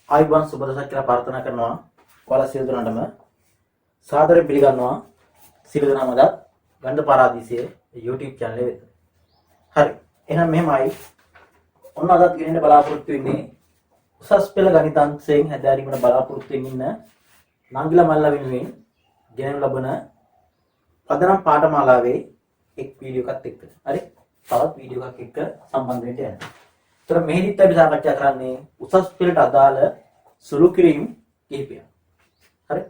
ආයිබන් සුබ දවසක් කියලා ප්‍රාර්ථනා කරනවා. ඔයාලා සියලු දෙනාටම සාදරයෙන් පිළිගන්නවා. සියලු දෙනාම අද ගන්ධ පාරාදීසයේ YouTube channel එක වෙත. හරි. එහෙනම් මෙහෙමයි. ඔන්න අදත් ගෙනෙන්න බලාපොරොත්තු වෙන්නේ උසස් පෙළ ගණිතාංශයෙන් හැදෑරීමට බලාපොරොත්තු වෙමින් ඉන්න නංගිලා මල්ලා වෙනුවෙන් ගෙනෙනු ලබන පදනම් පාඨමාලාවේ එක් වීඩියෝ එකක් එක්ක. හරි. තවත් වීඩියෝ එකක් එක්ක සම්බන්ධ වෙන්න යනවා. तर මෙහිදීත් අපි සාකච්ඡා කරන්නේ උසස් පෙළට අදාළ සුළු කිරීම් කිහිපයක්. හරි.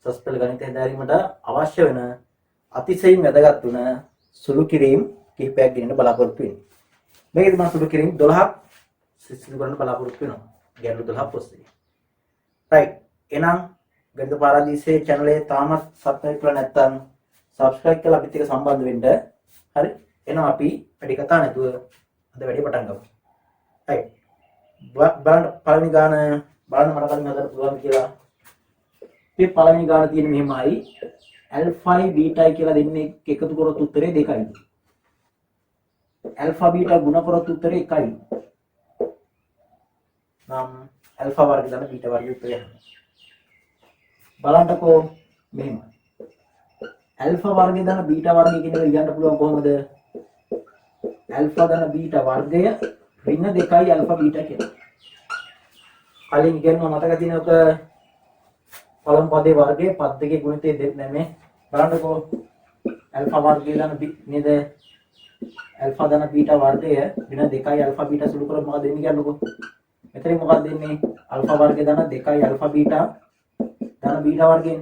උසස් පෙළ ගණිතය හැදෑරීමට අවශ්‍ය වෙන අතිශයින් වැදගත් වන සුළු කිරීම් කිහිපයක් ගෙනෙන්න බලාපොරොත්තු වෙන්නේ. මේකෙදි මම සුළු කිරීම් 12ක් සිදු කරන්න බලාපොරොත්තු වෙනවා. ගැටලු 12ක් ඔස්සේ. right. එහෙනම් ගණිත පාරාදීසයේ channel එක තාමත් subscribe කරලා නැත්නම් subscribe කරලා අපිත් එක්ක සම්බන්ධ වෙන්න. හරි. එහෙනම් අපි වැඩි කතා නැතුව අද වැඩේ පටන් ගමු. right. බලන්න පළවෙනි ගාන බලන්න මට කලින් හදන්න පුළුවන් කියලා. මේ පළවෙනි ගාන තියෙන මෙහෙමයි. alpha beta කියලා දෙන්නේ එකතු කරොත් උත්තරේ 2යි. alpha beta ගුණ කරොත් උත්තරේ 1යි. නම් alpha වර්ගය දාලා beta වර්ගය උත්තරේ යනවා. බලන්නකෝ මෙහෙම. alpha වර්ගය දාලා beta වර්ගය කියන එක ලියන්න පුළුවන් කොහොමද? alpha දාලා beta වර්ගය ඍණ 2යි alpha beta කියලා. කලින් ඉගෙනුවා මතක තියෙනවක පළමු පදේ වර්ගය පද දෙකේ ගුණිතය දෙන්නේ නැහැ. බලන්නකෝ alpha වර්ගය දාන නේද? alpha දාන beta වර්ගය ඍණ 2යි alpha beta සුළු කරොත් මොකද දෙන්නේ කියන්නකෝ. මෙතනින් මොකක්ද දෙන්නේ? alpha වර්ගය දාන 2යි alpha beta දාන beta වර්ගයෙන්.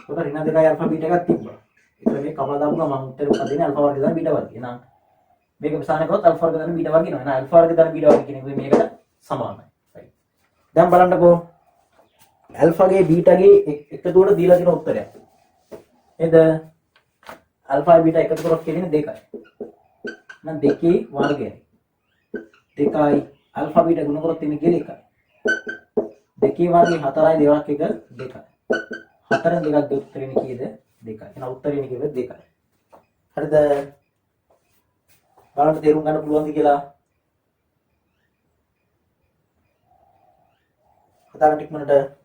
උඩ ඍණ 2යි alpha beta එකක් තිබ්බා. ඒක මේ කපලා දාපුවා මම උත්තර මොකක්ද දෙන්නේ? alpha වර්ගය දාන beta වර්ගය. එහෙනම් මේක ප්‍රසාරණය කරොත් alpha වර්ගය දාන beta වර්ගය එනවා. එහෙනම් alpha වර්ගය දාන beta වර්ගය කියන එක මේකට සමානයි. right. දැන් බලන්නකෝ alpha ගේ beta ගේ එකතුවට දීලා තියෙන උත්තරයක්. නේද? alpha beta එකතු කරොත් කියන්නේ 2යි. එහෙනම් 2 වර්ගයයි. 2යි alpha beta ගුණ කරොත් එන්නේ කියන්නේ 1යි. 2 වර්ගය 4යි දෙකක් එක 2යි. 4න් දෙකක් දෙක උත්තරේ කීයද? 2යි. එහෙනම් උත්තරේ කීයද? 2යි. හරිද? බලන්න තේරුම් ගන්න පුළුවන්ද කියලා. හදාගන්න ඉක්මනට.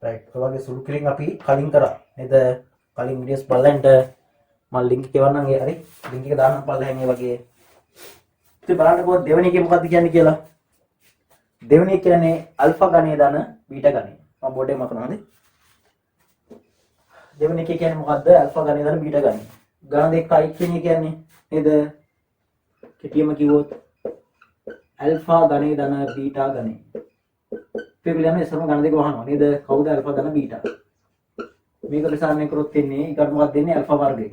right. ඔය වගේ සුළු කිරීම් අපි කලින් කරා නේද? කලින් වීඩියෝස් බලන්න මම ලින්ක් එක එවන්නම්. ඒ හරි. ලින්ක් එක දාන්නම් බලන්න මේ වගේ. ඉතින් බලන්නකෝ දෙවෙනි එකේ මොකක්ද කියන්නේ කියලා. දෙවෙනි එක කියන්නේ alpha ගණය දාන beta ගණය. මම බෝඩ් එකේ මතනවාද? දෙවෙනි එකේ කියන්නේ මොකද්ද? alpha ගණය දාන beta ගණය. ගණන දෙකයි කියන්නේ නේද? කෙටියම කිව්වොත් alpha ගණය දාන beta ගණය. පිළිගන්න ඉස්සරම ගණන දෙක වහනවා නේද? කවුද alpha දාන beta? මේක ප්‍රසාරණය කරොත් එන්නේ ඊකට මොකක්ද දෙන්නේ? alpha වර්ගය.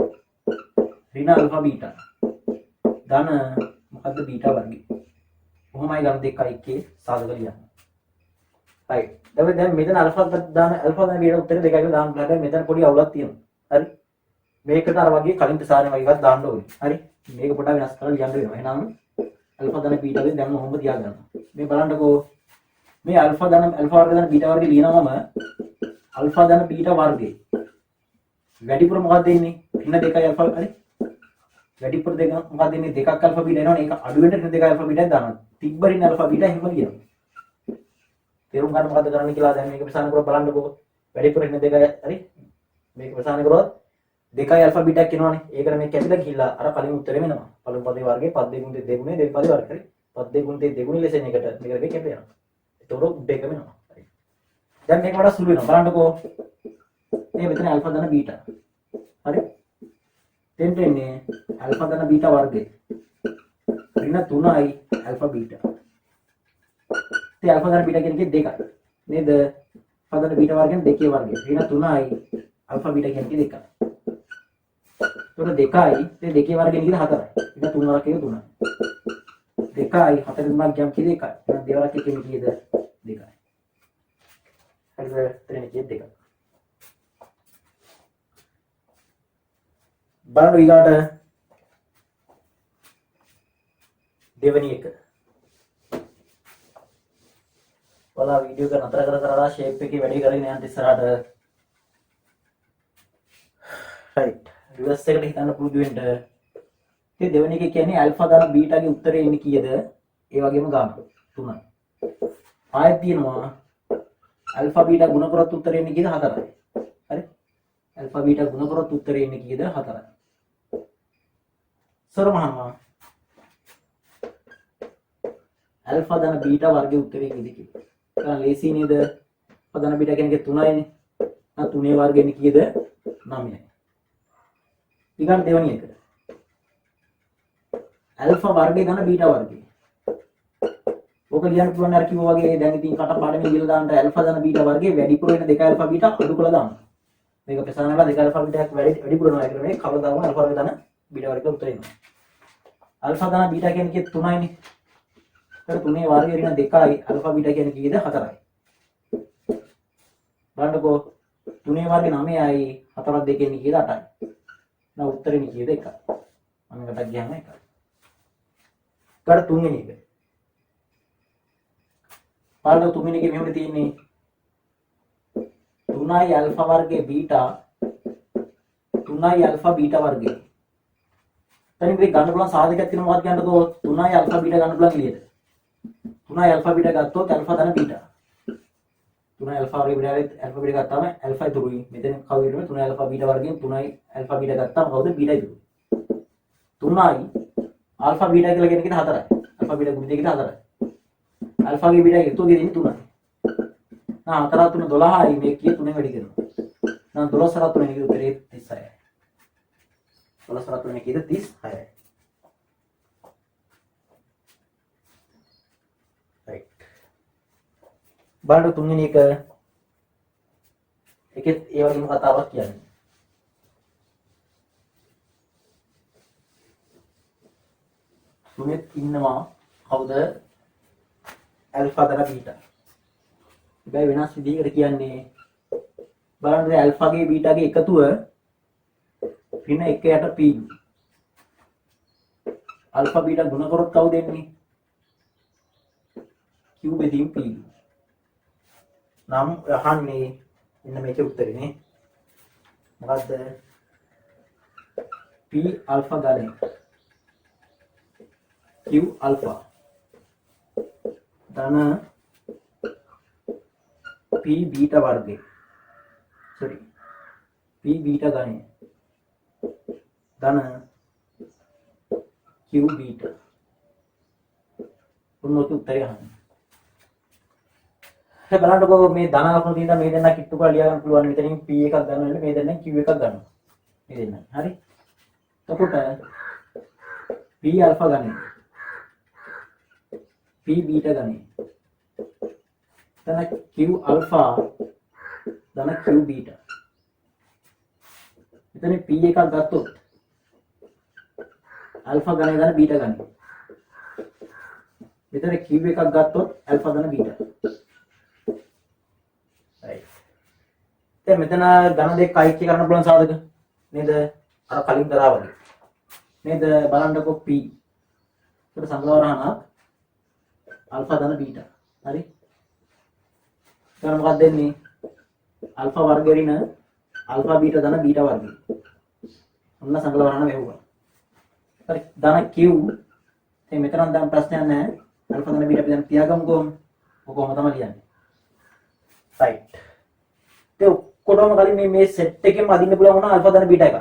ඍණ alpha beta. දාන මොකද්ද beta වර්ගය. කොහොමයි ගණන දෙකයි එකේ සාධක ලියන්න. right. දැන් මෙතන alpha දාන beta උත්තරේ දෙකයි කියලා දාන්න බෑ. මෙතන පොඩි අවුලක් තියෙනවා. හරි. මේකට අර වගේ කලින් ප්‍රසාරණය වගේ එකක් දාන්න ඕනේ. හරි. මේක පොඩ්ඩක් වෙනස් කරලා ලියන්න වෙනවා. එහෙනම් alpha දාන beta ගෙන් දැන් මොහොම තියාගන්න. මේ බලන්නකෝ මේ alpha වර්ග දාන beta වර්ගය ලියනවම alpha දාන beta වර්ගය වැඩිපුර මොකක්ද දෙන්නේ? ඍණ 2යි alpha. හරි. වැඩිපුර දෙක මොකක්ද දෙන්නේ? 2ක් alpha beta එනවනේ. ඒක අඩු වෙන්න ඍණ 2යි alpha beta දානවා. තිබ්බ ඍණ alpha beta එහෙම ලියනවා. තේරුම් ගන්න මොකද්ද කරන්න කියලා දැන් මේක ප්‍රසාරණය කරලා බලන්නකෝ. වැඩිපුර ඍණ 2යි. හරි. මේක ප්‍රසාරණය කරොත් 2යි alpha beta කියනවනේ. ඒකට මේ කැපිලා ගිහිල්ලා අර කලින් උත්තරේ වෙනවා. පළමු පදේ වර්ගයේ පද දෙක ගුණිතේ දෙගුණේ දෙක පදේ වර්ග. හරි. පද දෙක ගුණිතේ දෙගුණේ ලෙස එන එකට මේක දෙක කැප යනවා. ඒතකොට දෙක වෙනවා. හරි. දැන් මේක වඩා සුළු වෙනවා. බලන්නකෝ. මේ මෙතන alpha දාන beta. හරි. දෙන්න එන්නේ alpha දාන beta වර්ගය. ඍණ 3යි alpha beta. ඉතින් alpha දාන beta කියන්නේ 2යි. නේද? alpha දාන beta වර්ගයෙන් 2 වර්ගය. ඍණ 3යි alpha beta කියන්නේ 2යි. එතකොට 2යි. ඉතින් 2 වර්ගයෙන් කියන්නේ 4යි. ඍණ 3 වර්ගයෙන් 3යි. දෙකයි 4 3ක් ගියම් කීයද 1යි. එහෙනම් දෙවරක් එකෙන් කීයද 2යි. හරිද? එතන කීයද 2යි. බලන්න ඊගාට දෙවෙනි එක. ඔයාලා වීඩියෝ එක නතර කරලා ෂේප් එකේ වැඩි කරගෙන යන්න ඉස්සරහට. රයිට්. රිවර්ස් එකට හිතන්න පුරුදු වෙන්න. ඉතින් දෙවෙනි එක කියන්නේ ඇල්ෆා ගාන බීටාගේ උත්තරේ එන්නේ කීයද? ඒ වගේම ගාන 3යි. ආයෙත් තියෙනවා ඇල්ෆා බීටා ගුණ කරොත් උත්තරේ එන්නේ කීයද? 4යි. හරි? ඇල්ෆා බීටා ගුණ කරොත් උත්තරේ එන්නේ කීයද? 4යි. සරමහම ඇල්ෆා ධන බීටා වර්ගයේ උත්තරේ කීයද කියලා. ඒක ලේසි නේද? ඇල්ෆා ධන බීටා කියන්නේ 3යිනේ. ආ 3 වර්ගය එන්නේ කීයද? 9යි. ඊගොල්ලෝ දෙවෙනි එක. ඇල්ෆා වර්ගය ධන බීටා වර්ගය. ඕක ලියන්න පුළුවන් අර කිව්වා වගේ දැන් ඉතින් කටපාඩමේ ලියලා දාන්න ඇල්ෆා ධන බීටා වර්ගයේ වැඩිපුර වෙන 2 ඇල්ෆා බීටා අඩු කළා දාන්න. මේක ප්‍රසාරණලා 2 ඇල්ෆා බීටාක් වැඩිපුර වෙනවා කියලා මේ කවදාම ඇල්ෆා ධන බීටා වර්ගයට උත්තර එනවා. ඇල්ෆා ධන බීටා කියන්නේ 3යිනේ. तर 3 වර්ගය ඍණ 2යි ඇල්ෆා බීටා කියන්නේ කීයද 4යි. බලන්නකෝ 3 වර්ගය 9යි 4ක් දෙකෙන් කීයද 8යි. now උත්තරේ කීයද 1යි. මම එකට ගියාම 1යි. කර තුන්වෙනි එක. බලන්න තුන්වෙනි එකේ මෙහෙම තියෙන්නේ 3යි ඇල්ෆා වර්ගයේ බීටා 3යි ඇල්ෆා බීටා වර්ගය. තනින් මේ ගන්න පුළුවන් සාධකයක් තියෙනවා මොකක්ද කියන්නකෝ 3යි ඇල්ෆා බීටා ගන්න පුළුවන් එළියට. 3යි ඇල්ෆා බීටා ගත්තොත් ඇල්ෆා ධන බීටා. 3යි ඇල්ෆා වර්ගයේ බීටා ඇල්ෆා බීටා ගත්තාම ඇල්ෆා ඉතුරුයි. මෙතන කවුද ඉන්නේ 3යි ඇල්ෆා බීටා වර්ගයෙන් 3යි ඇල්ෆා බීටා ගත්තාම කවුද බීටා ඉතුරුයි. 3යි ආල්ෆා බීටා කියලා කියන එකේ 4යි. ඇල්ෆා බීටා ගුණිතය කියලා 4යි. ඇල්ෆා ගේ බීටා එකතු ගේ දෙන්නේ 3යි. නා 4 3 12යි මේ කිය 3 වැඩි කරනවා. නා 12 3 එකේ උත්තරේ 36යි. 12 3 එකේ 36යි. right. බලන්න තුන්වෙනි එක එකෙත් ඒ වගේම කතාවක් කියන්නේ. තුනෙත් ඉන්නවා කවුද? ඇල්ෆා ධන බීටා. හැබැයි වෙනස් විදිහකට කියන්නේ බලන්න ඇල්ෆාගේ බීටාගේ එකතුව ඍණ 1 යට p. ඇල්ෆා බීටා ගුණ කරොත් කවුද එන්නේ? q බෙදීම් p. නම් අහන්නේ ඉන්න මේකේ උත්තරේ නේ. මොකද්ද? p ඇල්ෆා ගානේ q ඇල්ෆා ධන p beta वर्गे सॉरी p beta गणे धन q beta उन्नोति उत्तर यहाँ है බලන්නකො මේ ධන ලකුණු තියෙනවා මේ දෙන්න කිට්ටු කරලා ලියා ගන්න පුළුවන් මෙතනින් p එකක් ගන්න මේ දෙන්න q එකක් ගන්නවා මේ දෙන්න හරි එතකොට p alpha ගන්නේ p beta ගන්නේ धन q alpha धन q beta इतने p එකක් ගත්තොත් alpha ගණය ධන beta ගණය මෙතන q එකක් ගත්තොත් alpha ධන beta right දැන් මෙතන ධන දෙක අයික්‍ය කරන්න පුළුවන් සාධක නේද අර කලින් කරා වගේ නේද බලන්නකො p ඒකට සංග්‍රහණක් alpha ධන beta හරි මොකක්ද දෙන්නේ අල්ෆා වර්ගය ඍණ අල්ෆා බීටා ධන බීටා වර්ගය. ඔන්න සංකලන වෙවුවා. හරි ධන q දැන් මෙතන දැන් ප්‍රශ්නයක් නැහැ. අල්ෆා ධන බීටා අපි දැන් තියාගමුකෝ. ඔකම තමයි ලියන්නේ. right. ඒ ඔක්කොටම කලින් මේ සෙට් එකෙම අදින්න පුළුවන් වුණා අල්ෆා ධන බීටා එකක්.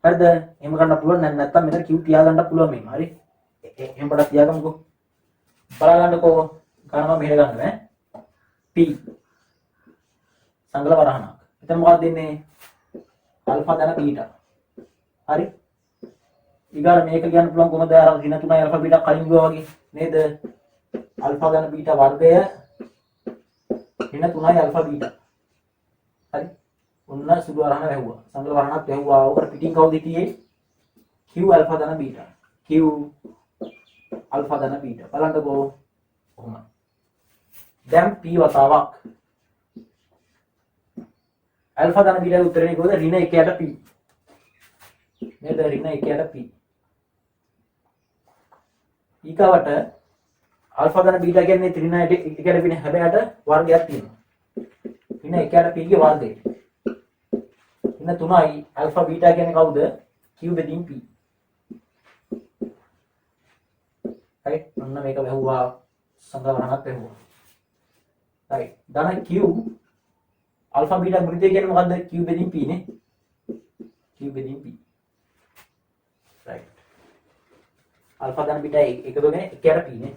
හරිද? එහෙම ගන්න පුළුවන් නැත්නම් මෙතන q තියාගන්න පුළුවන් මේම. හරි. එහෙම පොඩක් තියාගමුකෝ. බලගන්නකෝ. ගණම මෙහෙට ගන්න ඈ. p සංගල වරහණක්. එතන මොකක්ද දෙන්නේ? අල්ෆා ධන බීටා. හරි? ඊගාර මේක කියන්න පුළුවන් කොහොමද? අර ඍණ 3යි අල්ෆා බීටා කලින් ගියා වගේ නේද? අල්ෆා ධන බීටා වර්ගය ඍණ 3යි අල්ෆා බීටා. හරි? ඔන්න සුදු වරහණ වැහුවා. සංගල වරහණක් වැහුවා. ඔකට පිටින් කවුද හිටියේ? q අල්ෆා ධන බීටා. q අල්ෆා ධන බීටා. බලන්නකෝ කොහොමද? දැන් p වතාවක් අල්ෆා ධන බීටා උත්තරේ කොහොමද? ඍණ 1ට p. නේද? ඍණ 1ට p. ඊකවට අල්ෆා ධන බීටා කියන්නේ ඍණ 1ට p හැබැයිට වර්ගයක් තියෙනවා. ඍණ 1ට p ගේ වර්ගය. ඍණ 3යි අල්ෆා බීටා කියන්නේ කවුද? q බෙදීම් p. right ඔන්න මේක වැහුවා සංග්‍රහණයක් වැහුවා right ධන q අල්ෆා බීටා ගුණිතය කියන්නේ මොකද්ද q බෙදීම් p නේ q බෙදීම් p right අල්ෆා ධන බීටා එකතු වෙන්නේ 1ට p නේ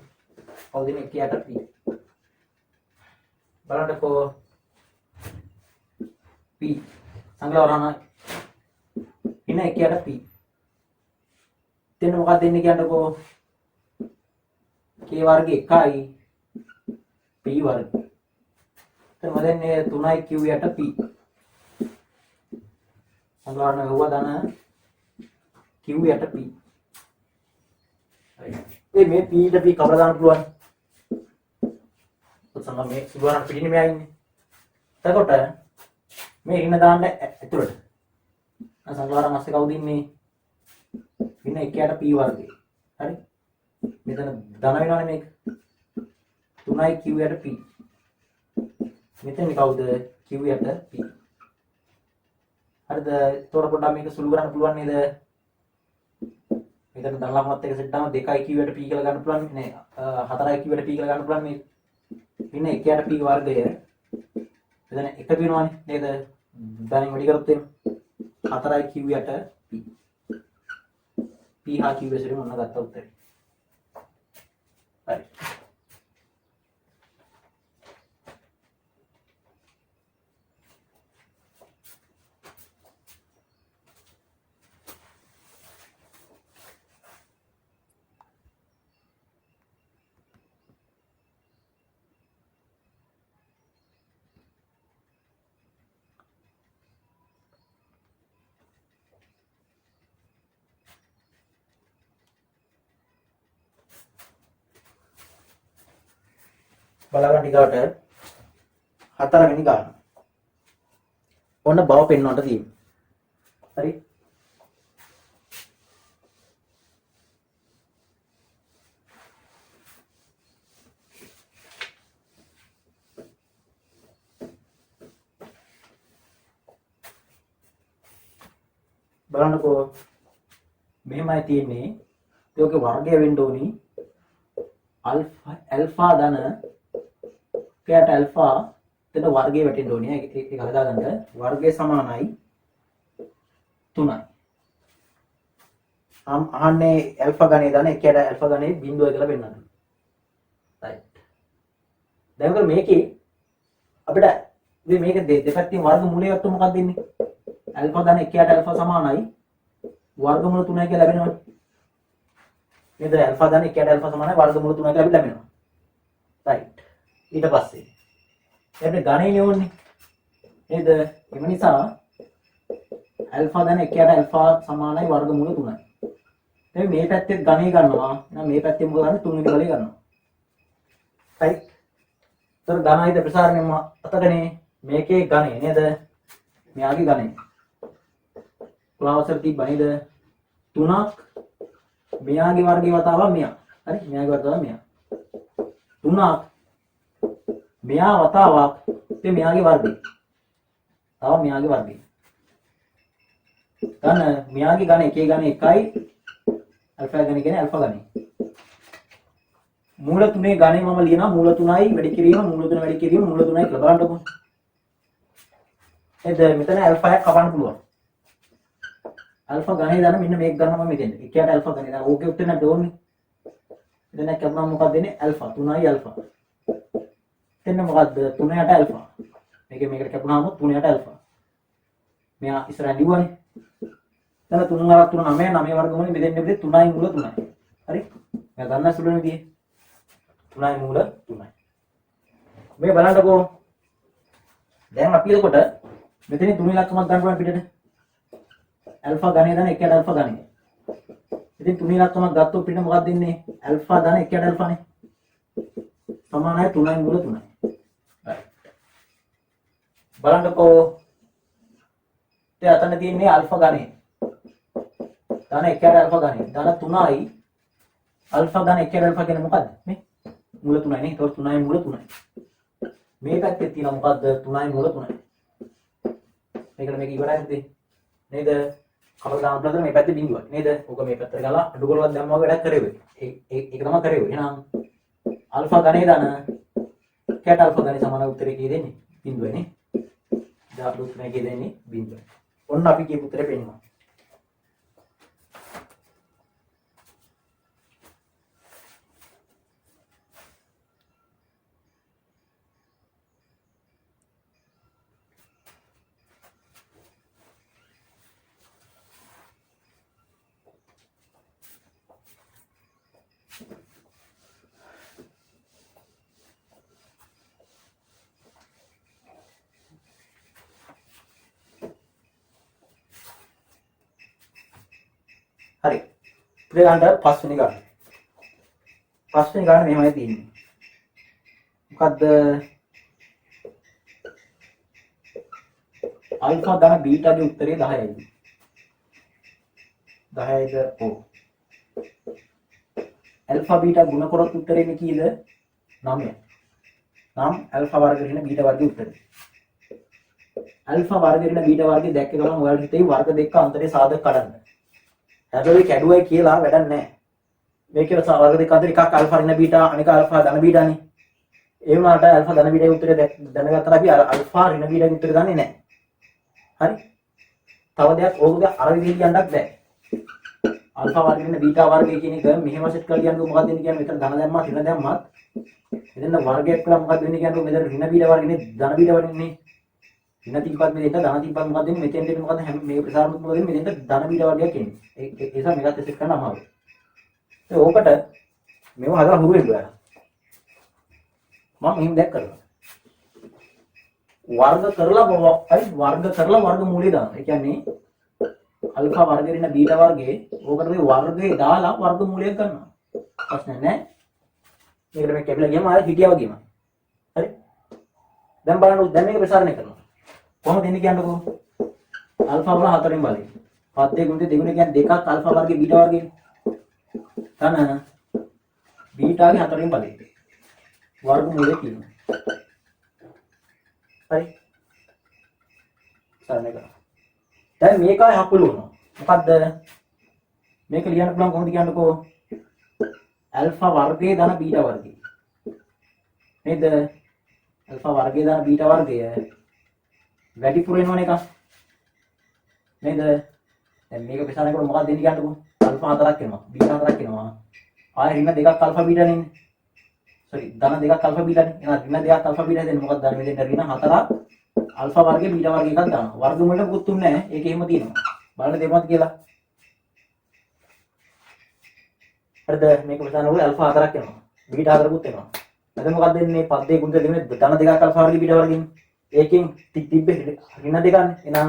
කවුද මේ 1ට p බලන්නකෝ p සංග්‍රහණ ඉන්න 1ට p දෙන්න මොකක්ද දෙන්නේ කියන්නකෝ k වර්ග 1යි p වර්ග. එතන මොදෙන්නේ 3යි q යට p. සංග්‍රහණ වෙවුවා ධන q යට p. හරි. මේ p ට p කවර දාන්න පුළුවන්? උත්සන්න මේ සුබරන් පිටින්නේ මෙයා ඉන්නේ. එතකොට මේ ඍණ දාන්න ඇතුළට. සංග්‍රහණ මාස්සේ කවුද ඉන්නේ? ඍණ 1යට p වර්ගය. හරි. මෙතන ධන වෙනවනේ මේක 3යි q යට p මෙතන කවුද q යට p හරිද එතකොට පොඩ්ඩක් මේක සුළු කරන්න පුළුවන් නේද මෙතන ධන ලකුණත් එක්ක සෙට් දාම 2යි q යට p කියලා ගන්න පුළුවන් නේ 4යි q යට p කියලා ගන්න පුළුවන් මේ ඉන්නේ 1යට p වර්ගය මෙතන එක වෙනවනේ නේද ධනෙන් වැඩි කරොත් එන්නේ 4යි q යට p p හා q විසින් මොනවද ගත්ත උත්තරේ right බලගන්න ටිකට හතරවෙනි ගාන. ඔන්න බව පෙන්වන්නට තියෙනවා. හරි. බලන්නකෝ මෙහෙමයි තියෙන්නේ. ඒකේ වර්ගය වෙන්න ඕනි අල්ෆා ධන කයට ඇල්ෆා එතන වර්ගය වැටෙන්න ඕනේ. ඒක හදාගන්න වර්ගය සමානයි 3යි. අහන්නේ ඇල්ෆා ගණේ දාන එකයට ඇල්ෆා ගණේ බිඳුව කියලා පෙන්නන්න. right. දැන් මේකේ අපිට මේක දෙපැත්තෙන් වර්ගමූලය ගත්තොත් මොකක්ද දෙන්නේ? ඇල්ෆා ගණ එකයට ඇල්ෆා සමානයි වර්ගමූල 3යි කියලා ලැබෙනවා. නේද? ඇල්ෆා ගණ එකයට ඇල්ෆා සමානයි වර්ගමූල 3යි කියලා ලැබෙනවා. right. ඊට පස්සේ එන්නේ ගණනේ ඕනේ නේද? එම නිසා ඇල්ෆා ධන 1ට ඇල්ෆා සමානයි වර්ගමූල 3යි. දැන් මේ පැත්තේ ගණේ ගන්නවා. එහෙනම් මේ පැත්තේ මොකද ගන්න? 3 වෙනි බලය ගන්නවා. right. ඒතර ධනයිද ප්‍රසාරණය අතකනේ මේකේ ගණේ නේද? මෙයාගේ ගණේ. ක්ලාවසර් තිබ්බ නේද? 3ක් මෙයාගේ වර්ගය වතාවක් මෙයා. හරි? මෙයාගේ වතාවක් මෙයා. 3ක් මෙයා වතාවක් ඉතින් මෙයාගේ වර්ගය. තව මෙයාගේ වර්ගය. ගන්න මෙයාගේ ගණ එකේ ගණ 1යි අල්ෆා ගණ කියන්නේ අල්ෆා ගණේ. මූල 3 ගණේ මම ලියනවා මූල 3යි වැඩි කිරීම මූල 3 වැඩි කිරීම මූල 3යි කියලා බලන්නකො. එද මෙතන අල්ෆා එක කපන්න පුළුවන්. අල්ෆා ගණේ දාන මෙන්න මේක ගන්නවා මම මෙතෙන්. එකයට අල්ෆා ගණේ දාන ඕකේ උත්තර නැද්ද ඕන්නේ. මෙතන කැපුණාම මොකක්ද දෙන්නේ? අල්ෆා 3යි අල්ෆා. එතන මොකද්ද 3ට ඇල්ෆා මේකට කැපුණාම 3ට ඇල්ෆා මෙයා ඉස්සරහින් ලිව්වනේ එතන 3 වරක් 3 9 9 වර්ගමූලෙ මෙතෙන් 3යි මූල 3යි හරි මම දන්න සුළුන විදිහේ 3යි මූල 3යි මේ බලන්නකෝ දැන් අපි එතකොට මෙතන 3 ඉලක්කමක් ගන්න පුළුවන් පිටට ඇල්ෆා ගණේ දාන 1ට ඇල්ෆා ගණේ ඉතින් තුනේ ලක්ෂණක් ගත්තොත් පිට මොකක්ද දෙන්නේ? ඇල්ෆා ධන 1ට ඇල්ෆානේ. සමානයි 3යි මූල 3යි. බලන්නකෝ. දැන් අතන තියෙන්නේ ආල්ෆා ගණය. ධන 1ට ඇල්ෆා ගණය. ධන 3යි ආල්ෆා ධන 1ට ඇල්ෆා කියන්නේ මොකද්ද? මේ මූල 3යි නේ. ඒතකොට 3යි මූල 3යි. මේ පැත්තේ තියෙන මොකද්ද? 3යි මූල 3යි. මේකට මේක ඉවරයිද? නේද? අපිට දාන්න පුළුවන් මේ පැත්තේ බිඳුවක් නේද? ඕක මේ පැත්තට ගාලා අඩු කරලා දැම්මම වැඩක් කරේ වෙයි. ඒක තමයි කරේ වෙයි. එහෙනම් ආල්ෆා ගණේ දාන කැට ආල්ෆා ගණේ සමාන උත්තරේ කී දෙන්නේ? බිඳුවයි නේ. දාපු උත්තරේ කී දෙන්නේ? බිඳුවයි. ඔන්න අපි කියපු උත්තරේ පෙන්නනවා. හරි. ඉතින් ගන්න පස්වෙනි ගන්න. පස්වෙනි ගන්න මෙහෙමයි තියෙන්නේ. මොකද්ද? ආල්ෆා ධන බීටාගේ උත්තරේ 10යි. 10යිද? ඔව්. ඇල්ෆා බීටා ගුණ කරොත් උත්තරේ මේ කීයද? 9යි. නම් ඇල්ෆා වර්ග ඍණ බීටා වර්ගයේ උත්තරේ. ඇල්ෆා වර්ග ඍණ බීටා වර්ගය දැක්ක ගමන් ඔයාලට හිතේ වර්ග දෙක අතරේ සාධක කඩන්න. හැබැයි කැඩුවයි කියලා වැඩක් නැහැ. මේකේ වර්ග දෙක අතර එකක් ආල්ෆා ඍණ බීටා අනික ආල්ෆා ධන බීටානේ. ඒ වුණාට ආල්ෆා ධන බීටාගේ උත්තරේ දැනගත්තා අපි ආල්ෆා ඍණ බීටාගේ උත්තරේ දන්නේ නැහැ. හරි? තව දෙයක් ඕකගේ අර විදිහට කියන්නත් බෑ. ආල්ෆා වර්ග ඍණ බීටා වර්ගය කියන එක මෙහෙම සෙට් කරලා කියන්නේ මොකක්ද වෙන්නේ කියන්නේ මෙතන ධන දැම්මා ඍණ දැම්මත් එතන වර්ගයක් කළා මොකක්ද වෙන්නේ කියන්නේ මෙතන ඍණ බීටා වර්ගනේ ධන බීටා වර්ගනේ. ඍණ තිබ්බත් මෙතෙන්ට ධන තිබ්බත් මොකක්ද වෙන්නේ මෙතෙන්ට මොකක්ද හැම මේ ප්‍රසාරමුත් මොකද වෙන්නේ මෙතෙන්ට ධන බීටා වර්ගයක් එන්නේ. ඒ නිසා මේකත් සෙට් කරන්න අමාරුයි. ඒ ඕකට මේව හදලා හුරු වෙන්න බෑ. මම මෙහෙම දැක් කරලා. වර්ග කරලා හරි වර්ග කරලා වර්ග මූලය දානවා. ඒ කියන්නේ අල්ෆා වර්ග ඍණ බීටා වර්ගයේ ඕකට මේ වර්ගය දාලා වර්ග මූලයක් ගන්නවා. ප්‍රශ්න නැහැ. මේකට මේ කැපිලා ගියම ආයෙ හිටියා වගේම. හරි? දැන් බලන්න දැන් මේක ප්‍රසාරණය කරනවා. කොහොමද එන්නේ කියන්නකෝ? අල්ෆා වල 4න් බලය. 7 ගුණිත 2 කියන්නේ දෙකක් අල්ෆා වර්ගයේ බීටා වර්ගයේ. තන බීටාගේ 4න් බලය. වර්ග මූලය කියනවා. හරි? සරණය කරා. දැන් මේකයි හකුළු වෙනවා. මොකද්ද? මේක ලියන්න පුළුවන් කොහොමද කියන්නකෝ? ඇල්ෆා වර්ගයේ ධන බීටා වර්ගය. නේද? ඇල්ෆා වර්ගයේ ධන බීටා වර්ගය වැඩිපුර වෙනවනේ එකක්. නේද? දැන් මේක ප්‍රසාරණය කරලා මොකක්ද දෙන්නේ කියන්නකෝ? අල්ෆා 4ක් එනවා. බීටා 4ක් එනවා. ආයෙ ඍණ දෙකක් අල්ෆා බීටානේ ඉන්නේ. sorry ධන දෙකක් අල්ෆා බීටානේ. එහෙනම් ඍණ දෙකක් අල්ෆා බීටා දෙන්නේ මොකක්ද? ධන මෙතෙන් ඍණ 4ක් අල්ෆා වර්ගයේ බීටා වර්ගය එකක් දානවා. වර්ග මුලට මොකුත් තුන්නේ නැහැ. ඒක එහෙම තියෙනවා. බලන්න දෙමත් කියලා. හරිද? මේක ප්‍රසාරණය කරලා අල්ෆා 4ක් එනවා. බීටා 4කුත් එනවා. එතන මොකක්ද දෙන්නේ? පද්දේ ගුණිත දෙන්නේ ධන දෙකක් අල්ෆා වර්ගයේ බීටා වර්ගයෙන්. ඒකෙන් තිබ්බේ ඍණ දෙකන්නේ. එහෙනම්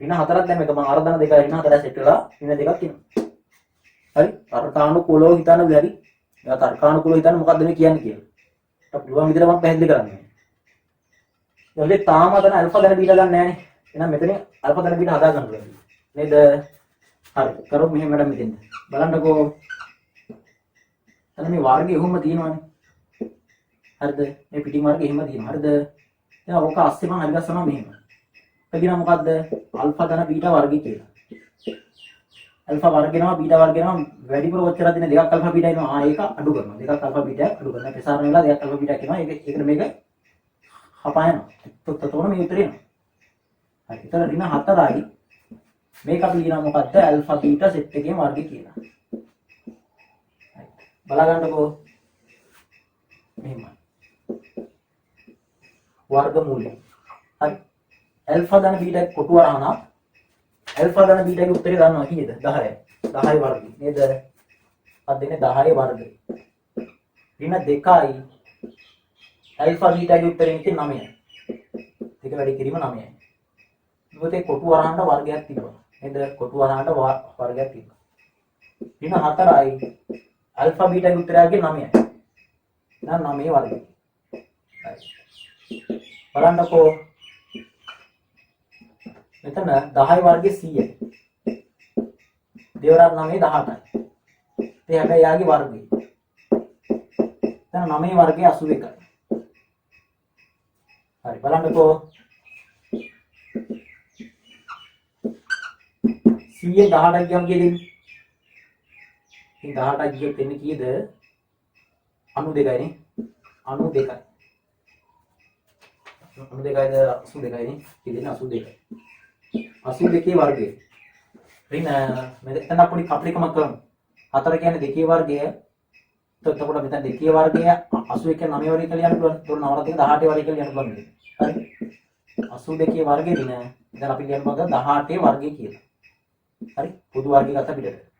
ඍණ 4ක් දැන් මේක මම අර ධන දෙක ඍණ 4 සෙට් වෙලා ඍණ දෙකක් එනවා. හරි? තර්කානුකූලව හිතන්න බැරි. එයා තර්කානුකූලව හිතන්න මොකද්ද මේ කියන්නේ කියලා. අපිට පුළුවන් විදිහට මම පැහැදිලි කරන්නේ. දැන් තාම අතන අල්ෆා ධන බීටා ගන්න නැහැනේ. එහෙනම් මෙතනින් අල්ෆා ධන බීටා හදා ගන්න ඕනේ. නේද? හරි. කරොත් මෙහෙම වැඩක් මෙතෙන්ද. බලන්නකෝ. එතන මේ වර්ගය එහෙම තියෙනවානේ. හරිද? මේ පිටින් වර්ගය එහෙම තියෙනවා. හරිද? දැන් ඕක ASCII මම හරි ගස්සනවා මෙහෙම. ඒක කියන මොකද්ද? අල්ෆා ධන බීටා වර්ගය කියලා. අල්ෆා වර්ගෙනවා බීටා වර්ගෙනවා වැඩිපුර ඔච්චර දින දෙකක් අල්ෆා බීටා එනවා. ඒක අඩු කරනවා. දෙකක් අල්ෆා බීටා අඩු කරනවා. ප්‍රසාරණය වෙලා දෙකක් අල්ෆා බීටා කියනවා. ඒකට මේක හපායනවා. තොතොන මේ උත්තරේ එනවා. හරි. ඒතර ඍණ 4යි මේක අපි කියනවා මොකද්ද? අල්ෆා බීටා සෙට් එකේ වර්ගය කියලා. හරි. බලා ගන්නකෝ. මෙහෙමයි. වර්ග මූලය. හරි. ඇල්ෆා ධන බීටා කොටු වරහන ඇල්ෆා ධන බීටාගේ උත්තරේ දන්නවා කීයද? 10යි. 10 වර්ගය. නේද? අද දෙන්නේ 10 වර්ගය. ඍණ 2යි ඇල්ෆා බීටාගේ උත්තරේ ඉතින් 9යි. දෙක වැඩි කිරීම 9යි. මොකද කොටු වරහනට වර්ගයක් තිබ්බා. නේද? කොටු වරහනට වර්ගයක් තිබ්බා. ඍණ 4යි ඇල්ෆා බීටාගේ උත්තරයගේ 9යි. එහෙනම් 9 වර්ගය. බලන්නකෝ මෙතන 10 වර්ගයේ 100යි. දෙවරක් 9 18යි. ඒ හැබැයි යාගේ වර්ගය. දැන් 9 වර්ගයේ 81යි. හරි බලන්නකෝ 100 18ක් ගියම කීයද? ඉතින් 18ක් ගියොත් එන්නේ කීයද? 92යි නේ. 92යි. 92යිද 82යි නේ. කීයද? 82යි. 82 වර්ගය. ඍණ මෙතන අපි කප්ලිකමක් කරමු. 4 කියන්නේ 2 වර්ගය. එතකොට මෙතන 2 වර්ගය 81 කියන්නේ 9 වර්ගය කියලා යන්න පුළුවන්. එතකොට 9 වර්ගය 18 වර්ගය කියලා යන්න පුළුවන්. හරි. 82 වර්ගය ඍණ දැන් අපි කියන්න මග 18 වර්ගය කියලා. හරි. පොදු වර්ගය ගත්ත පිටට.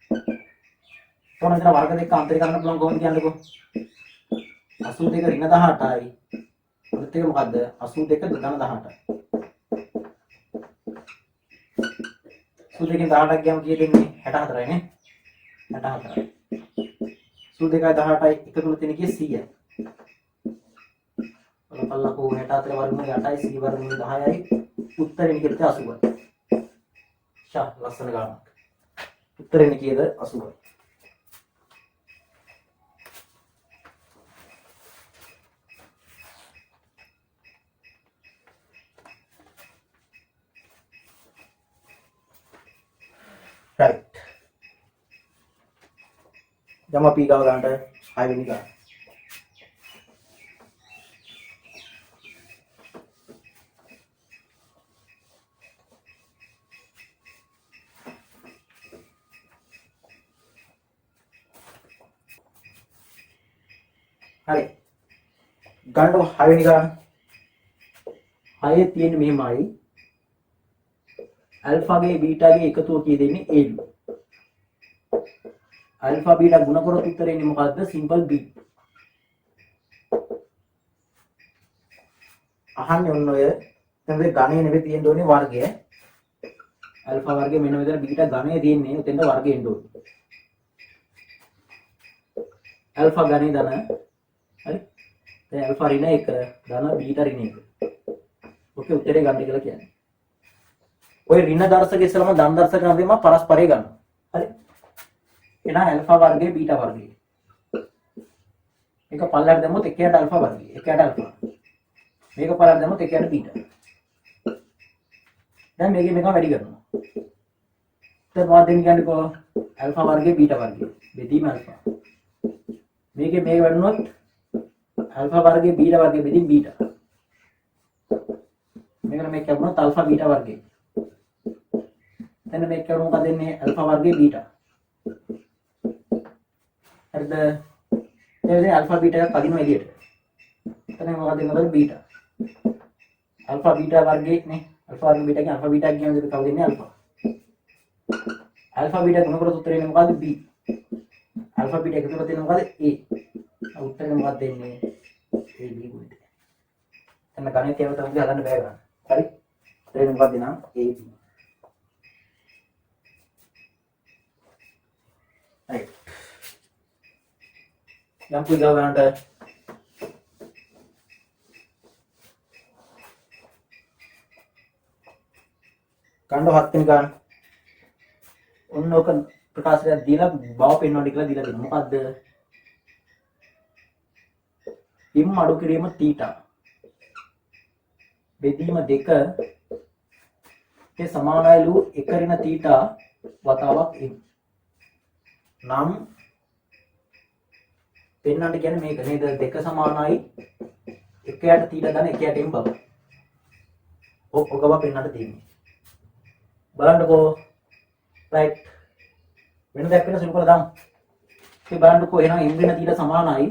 එතකොට මෙතන වර්ග දෙක අන්තර කරන්න පුළුවන් කොහොමද කියන්නකෝ. 82 ඍණ 18යි. අනිත් එක මොකද්ද? 82 ධන 18යි. 82 18ක් ගියම කීයද එන්නේ? 64යි නේ. 64යි. 82යි 18යි එකතු කරලා තියෙන කීය 100යි. බලපල්ලකෝ 64 වර්ගමූලය 8යි 100 වර්ගමූලය 10යි. උත්තරේ කීයද? 80යි. ෂා ලස්සන ගානක්. උත්තරේ කීයද? 80යි. right. जमा पी का गांठ है हाईवे निकाल හරි ගන්න හය නිකන් හය තියෙන මෙහෙමයි ඇල්ෆාගේ බීටාගේ එකතුව කී දෙන්නේ A ඇල්ෆා බීටා ගුණ කරොත් උත්තරේ එන්නේ මොකද්ද සිම්පල් B අහන්නේ ඔන්න ඔය දැන් මේ ගණේ නෙවෙයි තියෙන්න ඕනේ වර්ගය ඇල්ෆා වර්ගය මෙන්න මෙතන බීටා ගණේ තියෙන්නේ උතෙන්ද වර්ගය එන්න ඕනේ ඇල්ෆා ගණේ දන හරි දැන් ඇල්ෆා ඍණ 1 ධන බීටා ඍණ 1 ඔකේ උත්තරේ ගන්න කියලා කියන්නේ ඔය ඍණ දර්ශක ඉස්සලම ධන දර්ශක නම් දෙම පරස්පරය ගන්න හරි එහෙනම් ඇල්ෆා වර්ගය බීටා වර්ගය මේක පල්ලයට දැම්මොත් එකයට ඇල්ෆා වර්ගය එකයට ඇල්ෆා මේක පල්ලයට දැම්මොත් එකයට බීටා දැන් මේකෙන් මේක වැඩි කරනවා දැන් මොකක්ද කියන්නේ ඇල්ෆා වර්ගය බීටා වර්ගය බෙදීම ඇල්ෆා මේකේ මේක වැඩනොත් alpha वर्ग बीटा वर्ग बेदी बीटा මේකට මේක කියනවා alpha beta वर्गे එතන මේක කියනවා මොකද දෙන්නේ alpha वर्गे beta හරිද එතන alpha beta එක කලින්ම එළියට එතන මොකද දෙන්නේ beta alpha beta वर्गे නේ alpha वर्गे beta කියන alpha beta කියන දේ කවුද දෙන්නේ alpha alpha beta ගුණ කරලා උත්තරේ එන්නේ මොකද b alpha beta එකතු කරලා තියෙන්නේ මොකද a උත්තරේ මොකද දෙන්නේ a b ගුණිත එතන ගණිතය තමයි හදන්න බෑ ගන්න හරි උත්තරේ මොකද දෙනා a b right යම් පුදා ගන්නට කණ්ඩ 7 වෙනි ගන්න ඔන්න ඔක ප්‍රකාශයක් දීලා බව පෙන්වන්න කියලා දීලා දෙනවා මොකද්ද m අඩු කිරීම θ බෙදීම 2 ඒ සමානයිලු 1 ඍණ θ වතාවක් m නම් පෙන්වන්න කියන්නේ මේක නේද 2 සමානයි 1යට θ ගන්න 1යට m බව ඔක බව පෙන්වන්න තියෙන්නේ බලන්නකෝ right වෙන දෙයක් වෙන සුළු කරලා දාමු. ඉතින් බලන්නකෝ එහෙනම් m වෙන θ සමානයි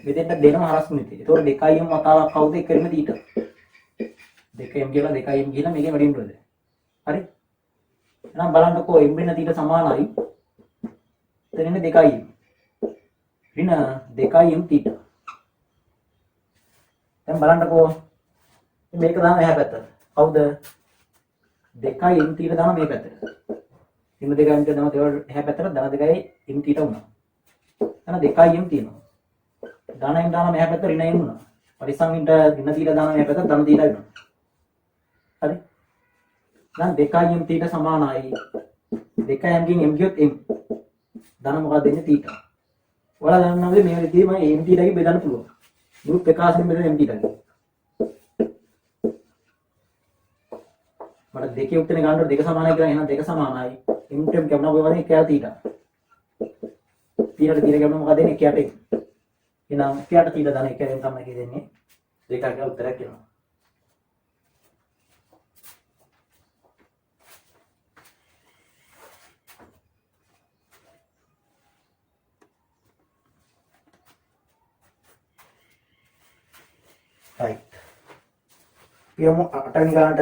මෙතෙන්ට දෙනම හරස් මිනිත්ටි. ඒතකොට 2m වතාවක් කවුද 1 වෙන θ? 2m කියලා 2m කියලා මේකේ වැඩිම ප්‍රද. හරි? එහෙනම් බලන්නකෝ m වෙන θ සමානයි එතන ඉන්නේ 2m. ඍණ 2m θ. දැන් බලන්නකෝ මේක දාන එහා පැත්තට. කවුද? 2m θ දාන මේ පැත්තට. ඉම් දෙකයි ඉම් දෙකම තේවල එහා පැත්තට ධන දෙකයි ඉම් තීට වුණා. එන දෙකයි ඉම් තියෙනවා. ධන ඉම් දාන මෙහා පැත්තට ඍණ ඉම් වුණා. පරිස්සම් ඉම්ට ඍණ තීට දාන මෙහා පැත්තට ධන තීට වෙනවා. හරි. දැන් දෙකයි ඉම් තීට සමානයි. දෙකයි ඉම්ගෙන් ඉම් ගියොත් ඉම්. ධන මොකක්ද දෙන්නේ තීට. ඔයාලා දන්නවද මේ විදිහේ මම ඉම් තීටගේ බෙදන්න පුළුවන්. මුළු ප්‍රකාශයෙන් බෙදෙන ඉම් තීටගේ. මට දෙකේ උත්තරේ ගන්නකොට දෙක සමානයි කියලා එහෙනම් දෙක සමානයි. ඉන්ටම් කියනවා ඔය වගේ එකයට තීටා. තීරට තීර කියනවා මොකද දෙන්නේ එකයට එක. එහෙනම් එකයට තීර දාන එකෙන් තමයි කියෙන්නේ. දෙකක් කියලා උත්තරයක් එනවා. right. පියමු 8 වෙනි ගානට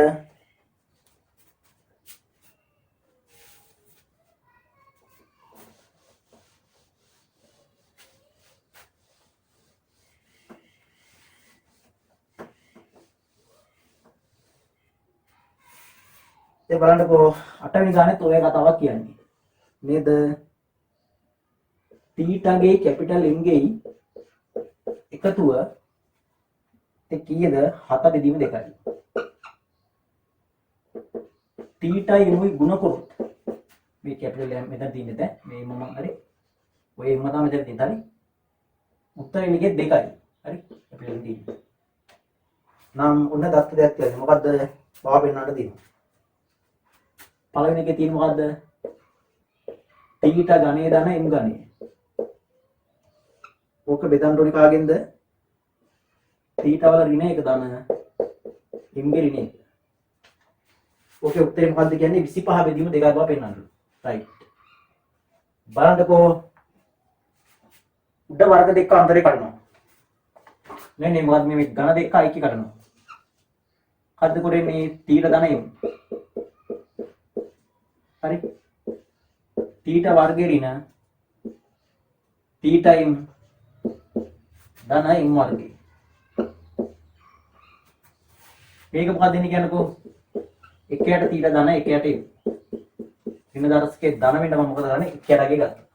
බලන්නකෝ 8 වෙනි ගානෙත් ඔය කතාවක් කියන්නේ නේද? තීටාගේ කැපිටල් M ගේ එකතුව කීයද? 7 බෙදීම 2යි. තීටා යමුයි ගුණ කරොත් මේ කැපිටල් M මෙතන තියෙන්නේ දැන් මේ මම හරි ඔය M තමයි මෙතන තියෙන්නේ හරි. උත්තරේ නිකේ 2යි. හරි කැපිටල් M තියෙන්නේ. නම් ඔන්න දත්ත දෙයක් කියන්නේ මොකද්ද? බව පෙන්වන්නට තියෙනවා. පළවෙනි එකේ තියෙන මොකද්ද? තීටා ගණේ දාන M ගණේ. ඕක බෙදන්න ඕනේ කාගෙන්ද? තීටා වල ඍණ 1 දාන M ගේ ඍණ 1. ඕකේ උත්තරේ මොකද්ද කියන්නේ? 25 බෙදීම 2යි බව පෙන්වන්න. රයිට්. බලන්නකෝ උඩ වර්ග දෙක අන්තරේ කඩනවා. මෙන්න මොකද්ද මේ ඝන දෙක අයිති කරනවා. කද්ද කරේ මේ තීටා දාන M. හරි තීටා වර්ගයේ ඍණ තීටා m ධන m වර්ගය. මේක මොකක්ද දෙන්නේ කියන්නකෝ? එකයට තීටා ධන එකයට m. ඍණ දර්ශකයේ ධන වෙන්න මම මොකද කරන්නේ? එකයටගේ ගත්තා.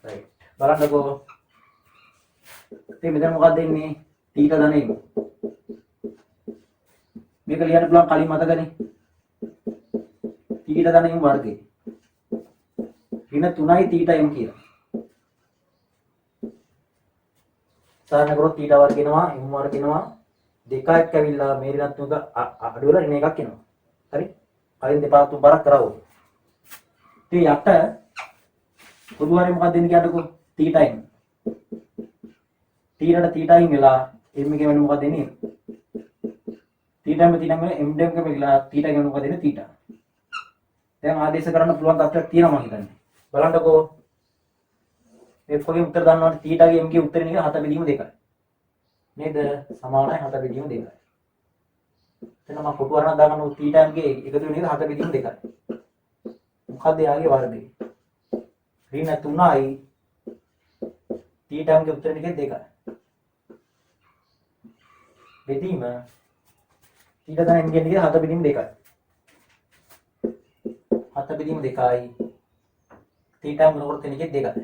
රයිට්. බලන්නකෝ. ඉතින් මෙතන මොකක්ද දෙන්නේ? තීටා ධන m. මේක ලියන්න පුළුවන් කලින් මතකනේ. තීටා ධන m වර්ගය. ඍණ 3යි තීටා m කියලා. සාරණ කරොත් තීටා වර්ග එනවා m වර්ග එනවා දෙකක් ඇවිල්ලා මේ ඍණ 3ක අඩු වෙලා ඍණ එකක් එනවා. හරි? කලින් දෙපාරක් තුන් පාරක් කරා ඕනේ. ඉතින් යට පොදු හරිය මොකක්ද දෙන්නේ කියන්නකෝ? Theta m. තීටාට තීටා m වෙලා m එකේ වෙන මොකක්ද දෙන්නේ? Theta m theta m m දෙක වෙලා තීටා ගෙන මොකක්ද දෙන්නේ? තීටා. දැන් ආදේශ කරන්න පුළුවන් තත්ත්වයක් තියෙනවා මම හිතන්නේ. බලන්නකෝ මේ කොහේ උත්තර දන්නවද? තීටාගේ m ගේ උත්තරේ නිකන් 7 බෙදීම 2යි. නේද? සමානයි 7 බෙදීම 2යි. එතන මම කොටු වරණක් දාගන්න තීටා m ගේ එකතු වෙන එක 7 බෙදීම 2යි. මොකද්ද යාගේ වර්ගය? ඍණ 3යි තීටා m ගේ උත්තරේ නිකන් 2යි. බෙදීම තීටා ධන m ගේ නිකන් 7 බෙදීම 2යි. 7 බෙදීම 2යි තීටා මොනකොට කෙනෙක්ගේ 2යි.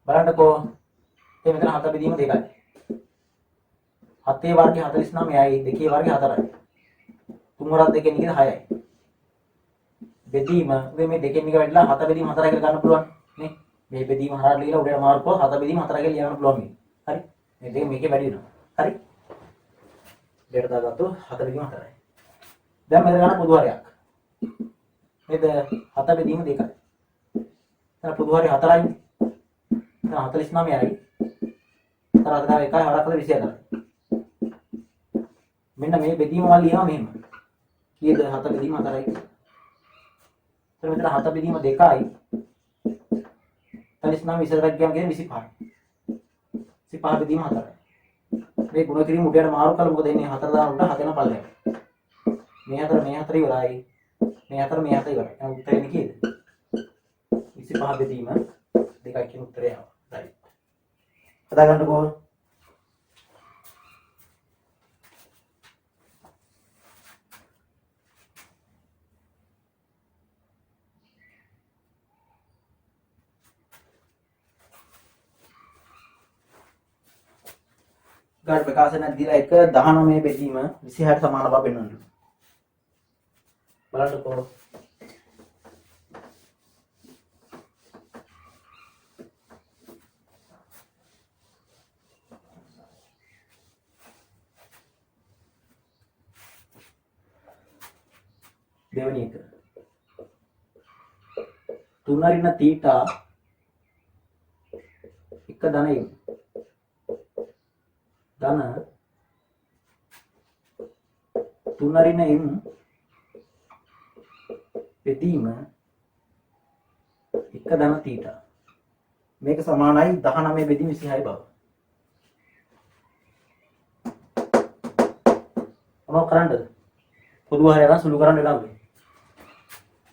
බලන්නකෝ මේ මෙතන 7 බෙදීම 2යි. 7 වර්ගය 49යි 2 වර්ගය 4යි. 3 වරක් දෙකෙන් නිකන් 6යි. බෙදීම මේ දෙකෙන් එක වැඩිලා 7 බෙදීම 4යි කියලා ගන්න පුළුවන් නේ. මේ බෙදීම හරහා ලියලා උඩට මාරු කරලා 7 බෙදීම 4යි කියලා ලියන්න පුළුවන් මේ. හරි? මේ දෙක මේකේ වැඩි වෙනවා. හරි? දෙකට දාගත්තොත් 7 බෙදීම 4යි. දැන් මෙතන ගන්න පොදු හරයක්. නේද? 7 බෙදීම 2යි. එතන පොදු හරය 4යි. එතන 49යි. එතන 1යි හරක් 24යි. මෙන්න මේ බෙදීම වල ලියනවා මෙහෙම. කීයද 7 බෙදීම 4යි. එතන මෙතන 7 බෙදීම 2යි. 49 ඉස්සරහට ගියාම කියන්නේ 25යි. 25 බෙදීම 4යි. මේ ගුණ කිරීම උඩට මාරු කළා මොකද එන්නේ 4 දාන උඩ 7 යන පල්ලෙහාට. මේ 4 ඉවරයි. මේ 4 ඉවරයි. දැන් උත්තරේ එන්නේ කීයද? 25 බෙදීම 2යි කියන උත්තරය ආවා. රයිට්. හදා ගන්නකෝ. ගාඩ් ප්‍රකාශනයක් දීලා 1 19 බෙදීම 26ට සමාන බව පෙන්වන්න. බලන්නකෝ. දෙවෙනි එක 3 ඍණ තීටා 1 ධන m ධන 3 ඍණ m බෙදීම 1 ධන තීටා මේක සමානයි 19 බෙදීම 26 බව. මොනව කරන්නද? පොදු හරය ගන්න සුළු කරන්න වෙනවා.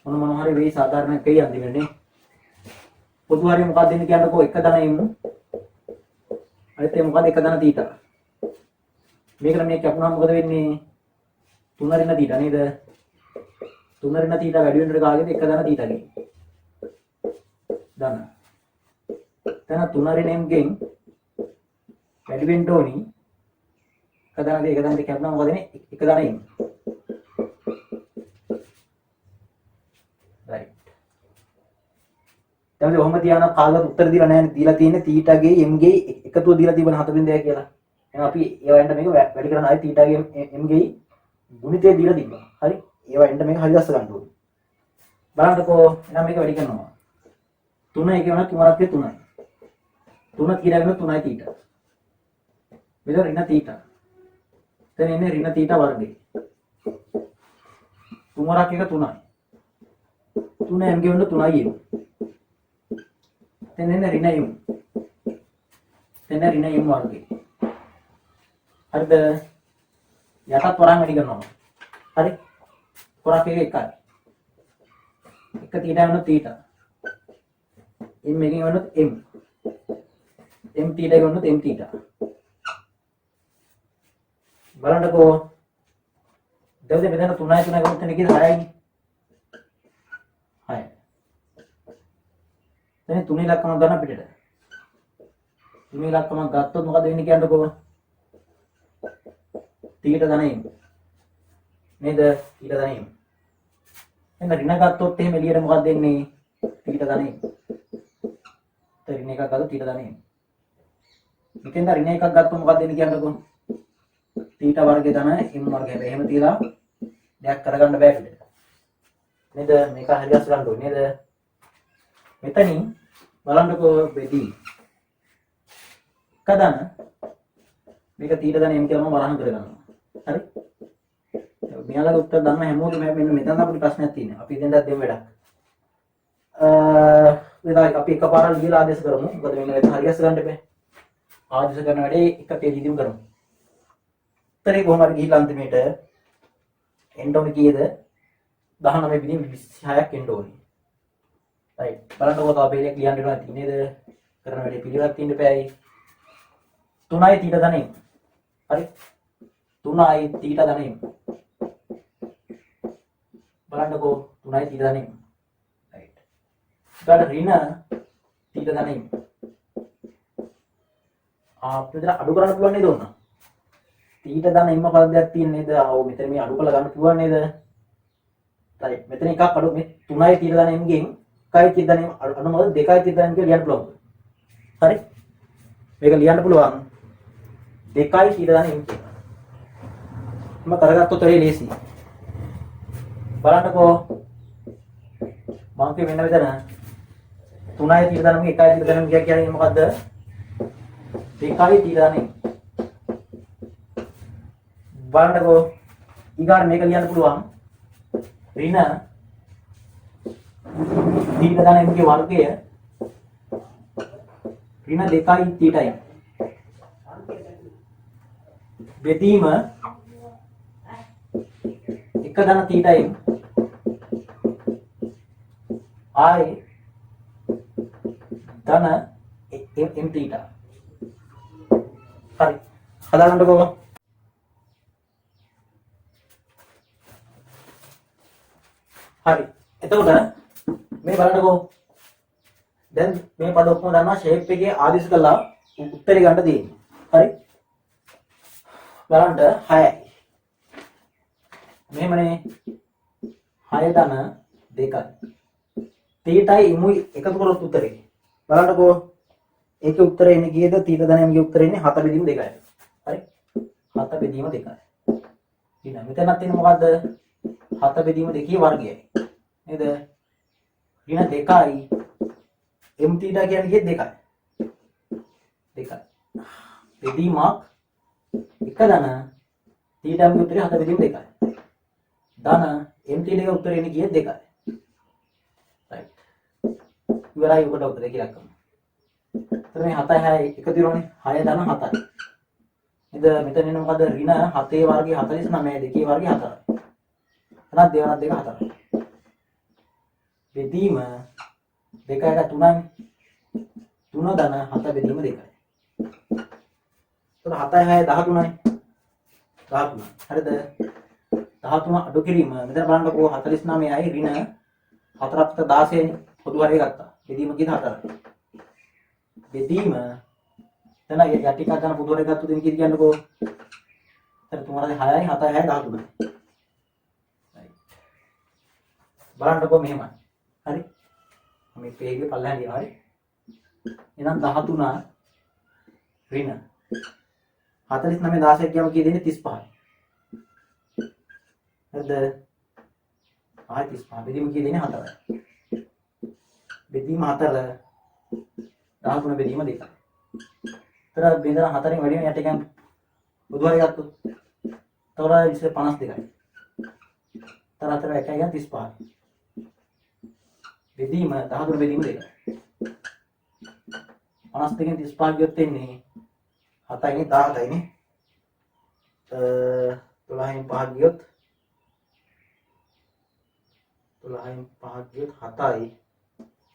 මොන හරි වෙයි සාධාරණ එකයි අන්තිමනේ. පොදු හරිය මොකක්ද දෙන්නේ කියන්නකෝ 1 ධන m අනිත් එක මොකද 1 ධන තීටා. මේකට මේ කැපුණාම මොකද වෙන්නේ? 3 ඍණ තීටා නේද? 3 ඍණ තීටා වැඩි වෙනකොට කාගෙද 1 ධන තීටාගේ. ධන. දැන් 3 ඍණ m ගෙන් වැඩි වෙන්න ඕනි. 1 ධන දෙක 1 ධන දෙක කැපුණාම මොකද වෙන්නේ? 1 ධන m. දැන් ඔහොම තියාන කාලවල උත්තර දීලා නැහැ නේ. දීලා තියෙන්නේ තීටාගේ m ගේ එකතුව දීලා තිබුණ 7.2 කියලා. එහෙනම් අපි ඒවා එන්න මේක වැඩි කරන ආයේ තීටාගේ m ගේ ගුණිතය දීලා තිබ්බා. හරි. ඒවා එන්න මේක හරි දැස්ස ගන්න ඕනේ. බලන්නකෝ. එහෙනම් මේක වැඩි කරනවා. 3 එක වෙනවා තුමාරක්ගේ 3යි. 3 තීටාගෙන 3යි තීටා. මෙතන ඍණ තීටා. දැන් එන්නේ ඍණ තීටා වර්ගය. තුමාරක් එක 3යි. 3 m ගේ වෙන 3යි m. then ඍණ m then ඍණ m වර්ගය. හරිද? යටත් වරන් වැඩි කරනවා. හරි? කොරක් එක එකයි. එක තීටා වෙනොත් තීටා. m එකකින් වෙනොත් m. m තීටා එකකින් වෙනොත් m තීටා. බලන්නකෝ. දැන් මෙතන 3යි 3යි ගොඩක් තියෙන කීයද 6යි. 6. දැන් 3 ඉලක්කම ගන්න පිටට. 3 ඉලක්කම ගත්තොත් මොකද වෙන්නේ කියන්නකෝ? තීට ධන m. නේද? තීට ධන m. එහෙනම් ඍණ ගත්තොත් එහෙම එළියට මොකක්ද දෙන්නේ? තීට ධන m. ඍණ එකක් ගත්තොත් තීට ධන m. මෙතෙන්ද ඍණ එකක් ගත්තොත් මොකක්ද දෙන්නේ කියන්නකෝ? තීට වර්ගය ධන m වර්ගය. එහෙම තියලා දෙයක් කරගන්න බෑ පිටට. නේද? මේක හරියට ගන්න ඕනේ නේද? මෙතනින් බලන්නකෝ බෙදී. කදන මේක තීට ධන m කියලා මම වරහන් කරගන්නවා. හරි? මෙයාලගේ උත්තර දන්න හැමෝටම මෙන්න මෙතන අපිට ප්‍රශ්නයක් තියෙනවා. අපි දෙන්නත් දෙමු වැඩක්. වෙලාවක අපි එකපාරට ලියලා ආදේශ කරමු. මොකද මෙන්න මෙතන හරියට ගන්න බෑ. ආදේශ කරන වැඩේ එක පේජියකින් කරමු. උත්තරේ කොහොම හරි ගිහිල්ලා අන්තිමේට එන්න ඕනේ කීයද? 19 බෙදීම 26ක් එන්න ඕනේ. right බලන්නකෝ තව පේලියක් ලියන්න වෙනවා තියෙන්නේ නේද? කරන වැඩේ පිළිවෙලක් තියෙන්න බෑයි. 3යි තීට ධන m. හරි? 3යි තීට ධන m. බලන්නකෝ 3යි තීට ධන m. right. ඊට ඍණ තීට ධන m. අපිට අඩු කරන්න පුළුවන් නේද උනා? තීට ධන m පදයක් තියෙන නේද? ආව මෙතන මේ අඩු කරලා ගන්න පුළුවන් නේද? right මෙතන එකක් අඩු මේ 3යි තීට ධන m ගෙන් 1යි තීට ධන m අඩු මොකද 2යි තීට ධන m කියලා ලියන්න පුළුවන්. හරි? මේක ලියන්න පුළුවන් 2යි තීට ධන m කියලා. මම කරගත්තොත් ඒ ලේසි. බලන්නකෝ මම කිය මෙන්න මෙතන 3යි තීට ධන m 1යි තීට ධන m කියන්නේ මොකද්ද? 2යි තීට ධන m. බලන්නකෝ ඊගාට මේක ලියන්න පුළුවන් ඍණ තීට ධන m ගේ වර්ගය ඍණ 2යි තීටයි බෙදීම 1 ධන තීටයි i ධන m තීටා. හරි හදාගන්නකෝ. හරි එතකොට මේ බලන්නකෝ දැන් මේ පද ඔක්කොම දන්නවා ෂේප් එකේ ආදේශ කළා උත්තරේ ගන්න තියෙන්නේ. හරි බලන්න 6යි. මෙහෙමනේ 6 ධන 2යි. තීටයි ඉමුයි එකතු කරොත් උත්තරේ. බලන්නකෝ. ඒකේ උත්තරේ එන්නේ කීයද? තීට ධන එම්ගේ උත්තරේ එන්නේ 7 බෙදීම 2යි. හරි? 7 බෙදීම 2යි. ඊළඟ මෙතනත් තියෙන්නේ මොකද්ද? 7 බෙදීම 2 වර්ගයයි. නේද? ඍණ 2යි. m තීටා කියන්නේ කීයද? 2යි. 2යි. බෙදීමක් 1 ධන තීටාගේ උත්තරේ 7 බෙදීම 2යි. ධන m තීටාගේ උත්තරේ එන්නේ කීයද? 2යි. right. ඉවරයි උකට උත්තරේ කියලා කරමු. එතන මේ 7යි 6යි එකතු වෙනවනේ. 6 ධන 7යි. නේද? මෙතන එන්නේ මොකද? ඍණ 7 වර්ගය 49 2 වර්ගය 4යි. එතනත් දේවරක් දෙක 4යි. බෙදීම 2 1 3යි. 3 ධන 7 බෙදීම 2යි. එතන 7යි 6යි 13යි. 13. හරිද? 13 අඩු කිරීම මෙතන බලන්නකෝ 49යි ඍණ 4ක් 16යි පොදු හරිය ගත්තා. බෙදීම කීයද? 4යි. බෙදීම එතන යටි එකක් ගන්න පොදු හරිය ගත්තොත් එන්නේ කීයද කියන්නකෝ. එතන 3 6යි 7යි 6යි 13යි. බලන්නකෝ මෙහෙමයි. හරි? මේ පේගේ පල්ලෙහාට යනවා හරි? එහෙනම් 13 ඍණ 49 16 කියම කී දෙන්නේ 35යි. හරිද? ආයි 35. බෙදීම කී දෙන්නේ 4යි. බෙදීම 4 13 බෙදීම 2යි. ඒතර බෙදන 4න් වැඩි වෙන යට එකෙන් බුදු හරිය ගත්තොත්. ඒතර 52යි. ඒතර 4 1 එකෙන් 35යි. බෙදීම 13 බෙදීම 2යි. 52න් 35 ගියොත් එන්නේ 7යිනේ 17යිනේ. 12න් 5 ගියොත් 7යි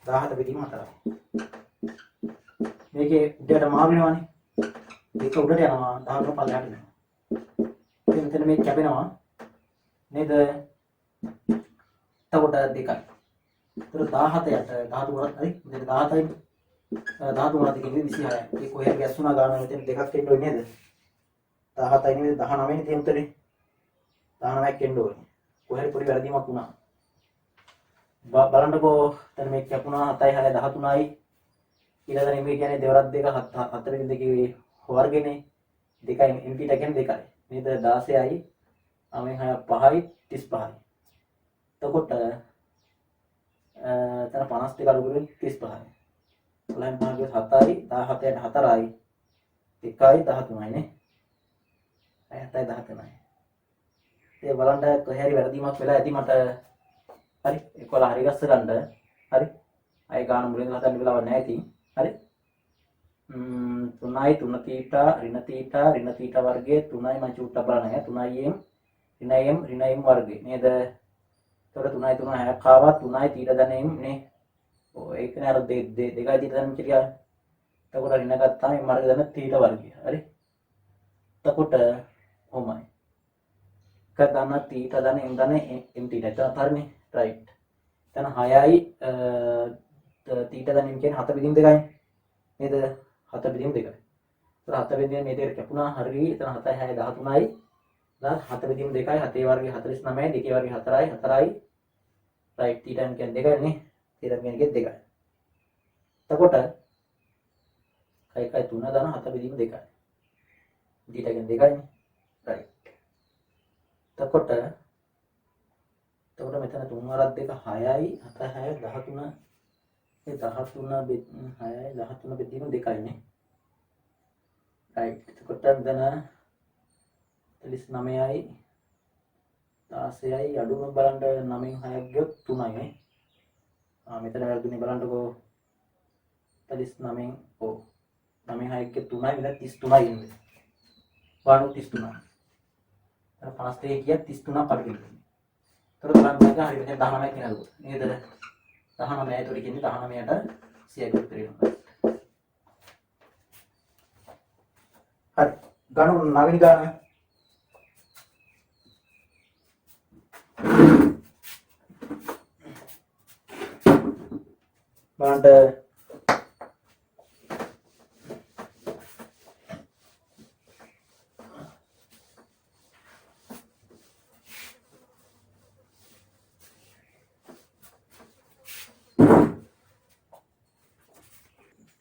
17 බෙදීම 4යි. මේකේ උඩට මාරු වෙනවානේ. මේක උඩට යනවා 13 පල්ලෙහාට යනවා. ඉතින් මෙතන මේ කැපෙනවා නේද? එතකොට 2යි. ඒතර 17ට 13 වරක් හරි. මෙතන 17යි 13 වරක් කියන්නේ 26යි. ඒ කොහේ හරි ගැස්සුණා ගන්න මෙතන දෙකක් එන්න ඕනේ නේද? 17යි නෙමෙයි 19නේ තියෙන උතරේ. 19ක් එන්න ඕනේ. කොහේ හරි පොඩි වැරදීමක් වුණා. බලන්නකෝ දැන් මේ කැපුණා 7යි 6යි 13යි ඊළඟට මේ කියන්නේ දෙවරක් දෙක 7 වෙනි දෙකේ වර්ගනේ 2යි mp ට කියන්නේ 2යි නේද 16යි 9යි 6යි 5යි 35යි එතකොට එතන 52 අඩු කරගෙන 35යි 12න් 5 7යි 17ට 4යි 1යි 13යි නේ 7යි 13යි ඒ බලන්න කොහේ හරි වැරදීමක් වෙලා ඇති මට හරි 11 හරි ගස්ස ගන්න හරි අය ගාන මුලින්ම හදන්න වෙලාවක් නැහැ ඉතින් හරි 3යි 3 තීටා ඍණ තීටා වර්ගයේ 3යි මම චූට්ටක් බලන්නේ 3යි ඍණ m වර්ගය නේද එතකොට 3යි 3 6ක් ආවා 3යි තීටා ධන m නේ ඔය ඒකනේ අර දෙකයි තීටා ධන කියලා එතකොට ඍණ ගත්තාම m වර්ගය ධන තීටා වර්ගය හරි එතකොට කොහොමයි එක ධන තීටා ධන m ධන m තීටා එතන හරිනේ right එතන 6යි තීටා ධන m කියන්නේ 7 බෙදීම 2යි නේද 7 බෙදීම 2යි. ඒතර 7 බෙදීම මේ දෙකට කැපුණා හරි. එතන 7යි 6යි 13යි. දැන් 7 බෙදීම 2යි 7 වර්ගය 49යි 2 වර්ගය 4යි රයිට් තීටා කියන්නේ 2යි නේ. තීටා කියන්නේ 2යි. එතකොට කයි 3 දාන 7 බෙදීම 2යි. තීටා කියන්නේ 2යි නේ. රයිට්. එතකොට මෙතන 3 වරක් 2 6යි 7 6 13 13 6යි 13 බෙදීම 2යි නේ. right එතකොට දැන් 39යි 16යි අඩුම බලන්න 9න් 6ක් ගියොත් 3යි නේ. මෙතන වැරදුනේ බලන්නකෝ 39න් 9න් 6ක් ගියොත් 3යි මෙතන 33යි ඉන්නේ. 33යි. 52 කියක් 33ක් අඩු වෙනවා. ඒතර බලන්න මේක හරි මෙතන 19යි කියන අලුත් නේද? 19යි ඒතර කියන්නේ 19ට 100ක් උත්තර වෙනවා. හරි ගණු නවීන ගාන බලන්න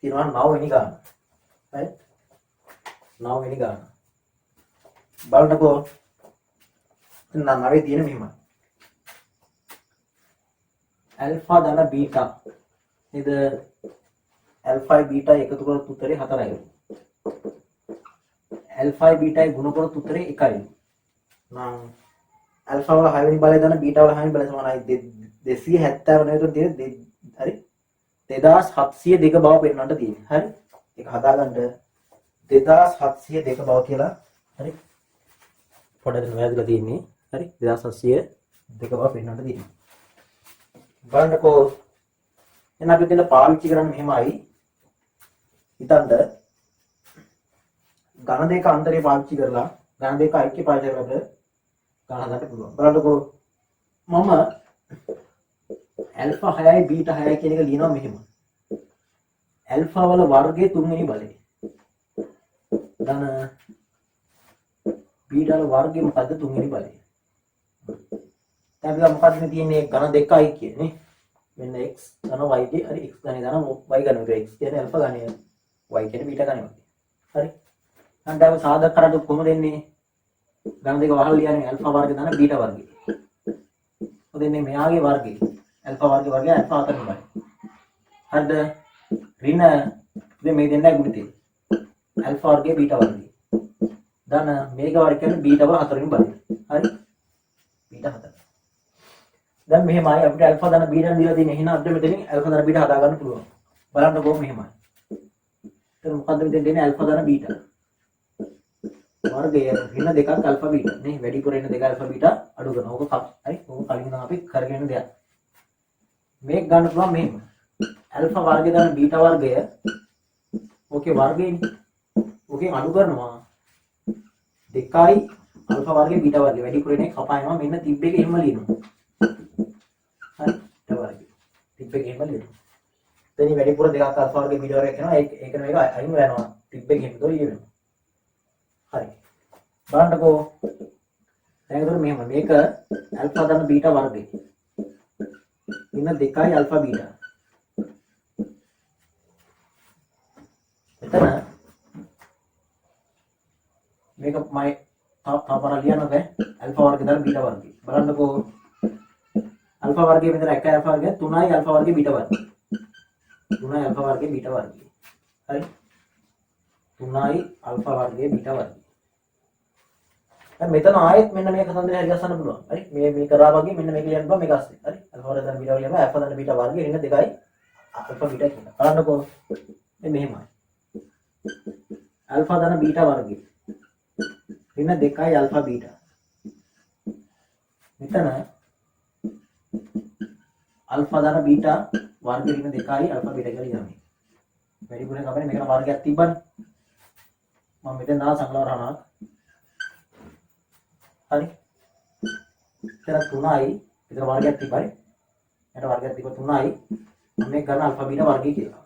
තියෙනවා 9 වෙනි ගාන. right 9 වෙනි ගාන. බලන්නකෝ නවයේ තියෙන මෙහෙමයි. ඇල්ෆා ධන බීටා නේද? ඇල්ෆායි බීටායි එකතු කරොත් උත්තරේ 4යි. ඇල්ෆායි බීටායි ගුණ කරොත් උත්තරේ 1යි. නම් ඇල්ෆා වල 6 වෙනි බලය දාන බීටා වල 6 වෙනි බලය සමානයි 270 නෙවෙයි තියෙන්නේ හරි 2702 බව පෙන්වන්නට තියෙන්නේ. හරි ඒක හදාගන්න 2702 බව කියලා හරි පොඩ්ඩක් වැදගත් තියෙන්නේ. හරි 2702 බව පෙන්වන්නට තියෙන්නේ. බලන්නකෝ එන අපි දෙන්න පාවිච්චි කරන්නේ මෙහෙමයි. හිතන්න ඝන දෙක අන්තරේ පාවිච්චි කරලා ඝන දෙක ඓක්‍ය පාවිච්චි කරලා අපිට ඝන හදන්න පුළුවන්. බලන්නකෝ මම ඇල්ෆා 6යි බීටා 6යි කියන එක ලියනවා මෙහෙම. ඇල්ෆා වල වර්ගයේ 3 වෙනි බලය. ධන බීටා වල වර්ගයේ මොකද්ද 3 වෙනි බලය? දැන් අපි මොකද්ද තියෙන්නේ ඝන දෙකයි කියන්නේ. මෙන්න x ධන y ගේ හරි x ධන ධන y ඝන එක x කියන්නේ ඇල්ෆා ඝනය y කියන්නේ බීටා ඝනය වගේ. හරි. දැන් අපි සාධක කරද්දී කොහොමද එන්නේ? ඝන දෙක වහලා ලියන්නේ ඇල්ෆා වර්ගය ධන බීටා වර්ගය. මොකද එන්නේ මෙයාගේ වර්ගය. ඇල්ෆා වර්ගය ඇල්ෆා 4 වෙනි බලය. හරිද? ඍණ ඉතින් මේ දෙන්නයි ගුණිතය. ඇල්ෆා වර්ගය බීටා වර්ගය. ධන මේක වර්ගය කියන්නේ බීටා වල 4 වෙනි බලය. හරි? බීටා 4. දැන් මෙහෙමයි අපිට ඇල්ෆා ධන බීටා දීලා තියෙන. එහෙනම් අපිට මෙතනින් ඇල්ෆා ධන බීටා හදා ගන්න පුළුවන්. බලන්නකෝ මෙහෙමයි. එතන මොකද්ද මෙතෙන් දෙන්නේ ඇල්ෆා ධන බීටා. වර්ගය ඍණ දෙකක් ඇල්ෆා බීටා නේ වැඩිපුර එන දෙක ඇල්ෆා බීටා අඩු කරනවා. ඕක හරි. ඕක කලින් නම් අපි කරගෙන දෙයක්. මේක ගන්න පුළුවන් මෙහෙම. ඇල්ෆා වර්ගය ධන බීටා වර්ගය ඕකේ වර්ගයනේ. ඕකෙන් අඩු කරනවා. 2යි ඇල්ෆා වර්ගය බීටා වර්ගය වැඩිපුර එන එක කපායනවා. මෙන්න තිබ් එක එහෙම ලියනවා. හරි. ඒ වර්ගය. තිබ් එක එහෙම ලියනවා. එතන වැඩිපුර දෙකක් ඇල්ෆා වර්ගය බීටා වර්ගය කරනවා. ඒක මේක අයින් වෙනවා. තිබ් එක එහෙම තෝ ලියනවා. හරි. බලන්නකෝ. දැන් ඒතර මෙහෙම මේක ඇල්ෆා ධන බීටා වර්ගය. ඉන්න 2යි ඇල්ෆා බීටා. එතන මේක මයි තාපර ලියනවා දැන් ඇල්ෆා වර්ගය ධන බීටා වර්ගය. බලන්නකෝ. ඇල්ෆා වර්ගය මෙතන 1 ඇල්ෆා වර්ගය 3යි ඇල්ෆා වර්ගය බීටා වර්ගය. 3යි ඇල්ෆා වර්ගය බීටා වර්ගය. හරි. 3යි ඇල්ෆා වර්ගය බීටා වර්ගය. දැන් මෙතන ආයෙත් මෙන්න මේක සම්බන්ධයෙන් හරි ගස්සන්න පුළුවන්. හරි. මේ කරා වගේ මෙන්න මේක ලියන්න පුළුවන් මේක ASCII. හරි. ඇල්ෆා වර්ග ධන බීටා වලින්ම ඇල්ෆා ධන බීටා වර්ගය ඍණ 2යි ඇල්ෆා බීටා කියන. බලන්නකෝ. මෙහෙමයි. ඇල්ෆා ධන බීටා වර්ගය ඍණ 2යි ඇල්ෆා බීටා. මෙතන ඇල්ෆා ධන බීටා වර්ගය ඍණ 2යි ඇල්ෆා බීටා කියලා ලියන්නේ. වැඩිපුර කපන්නේ මේකට වර්ගයක් තිබ්බනේ. මම මෙතන දාන සංකලවරණක්. හරි. එතන 3යි විතර වර්ගයක් තිබ්බයි. එතන වර්ගයක් තිබ්බ 3යි. මම මේ ගන්න ඇල්ෆා බීටා වර්ගය කියලා.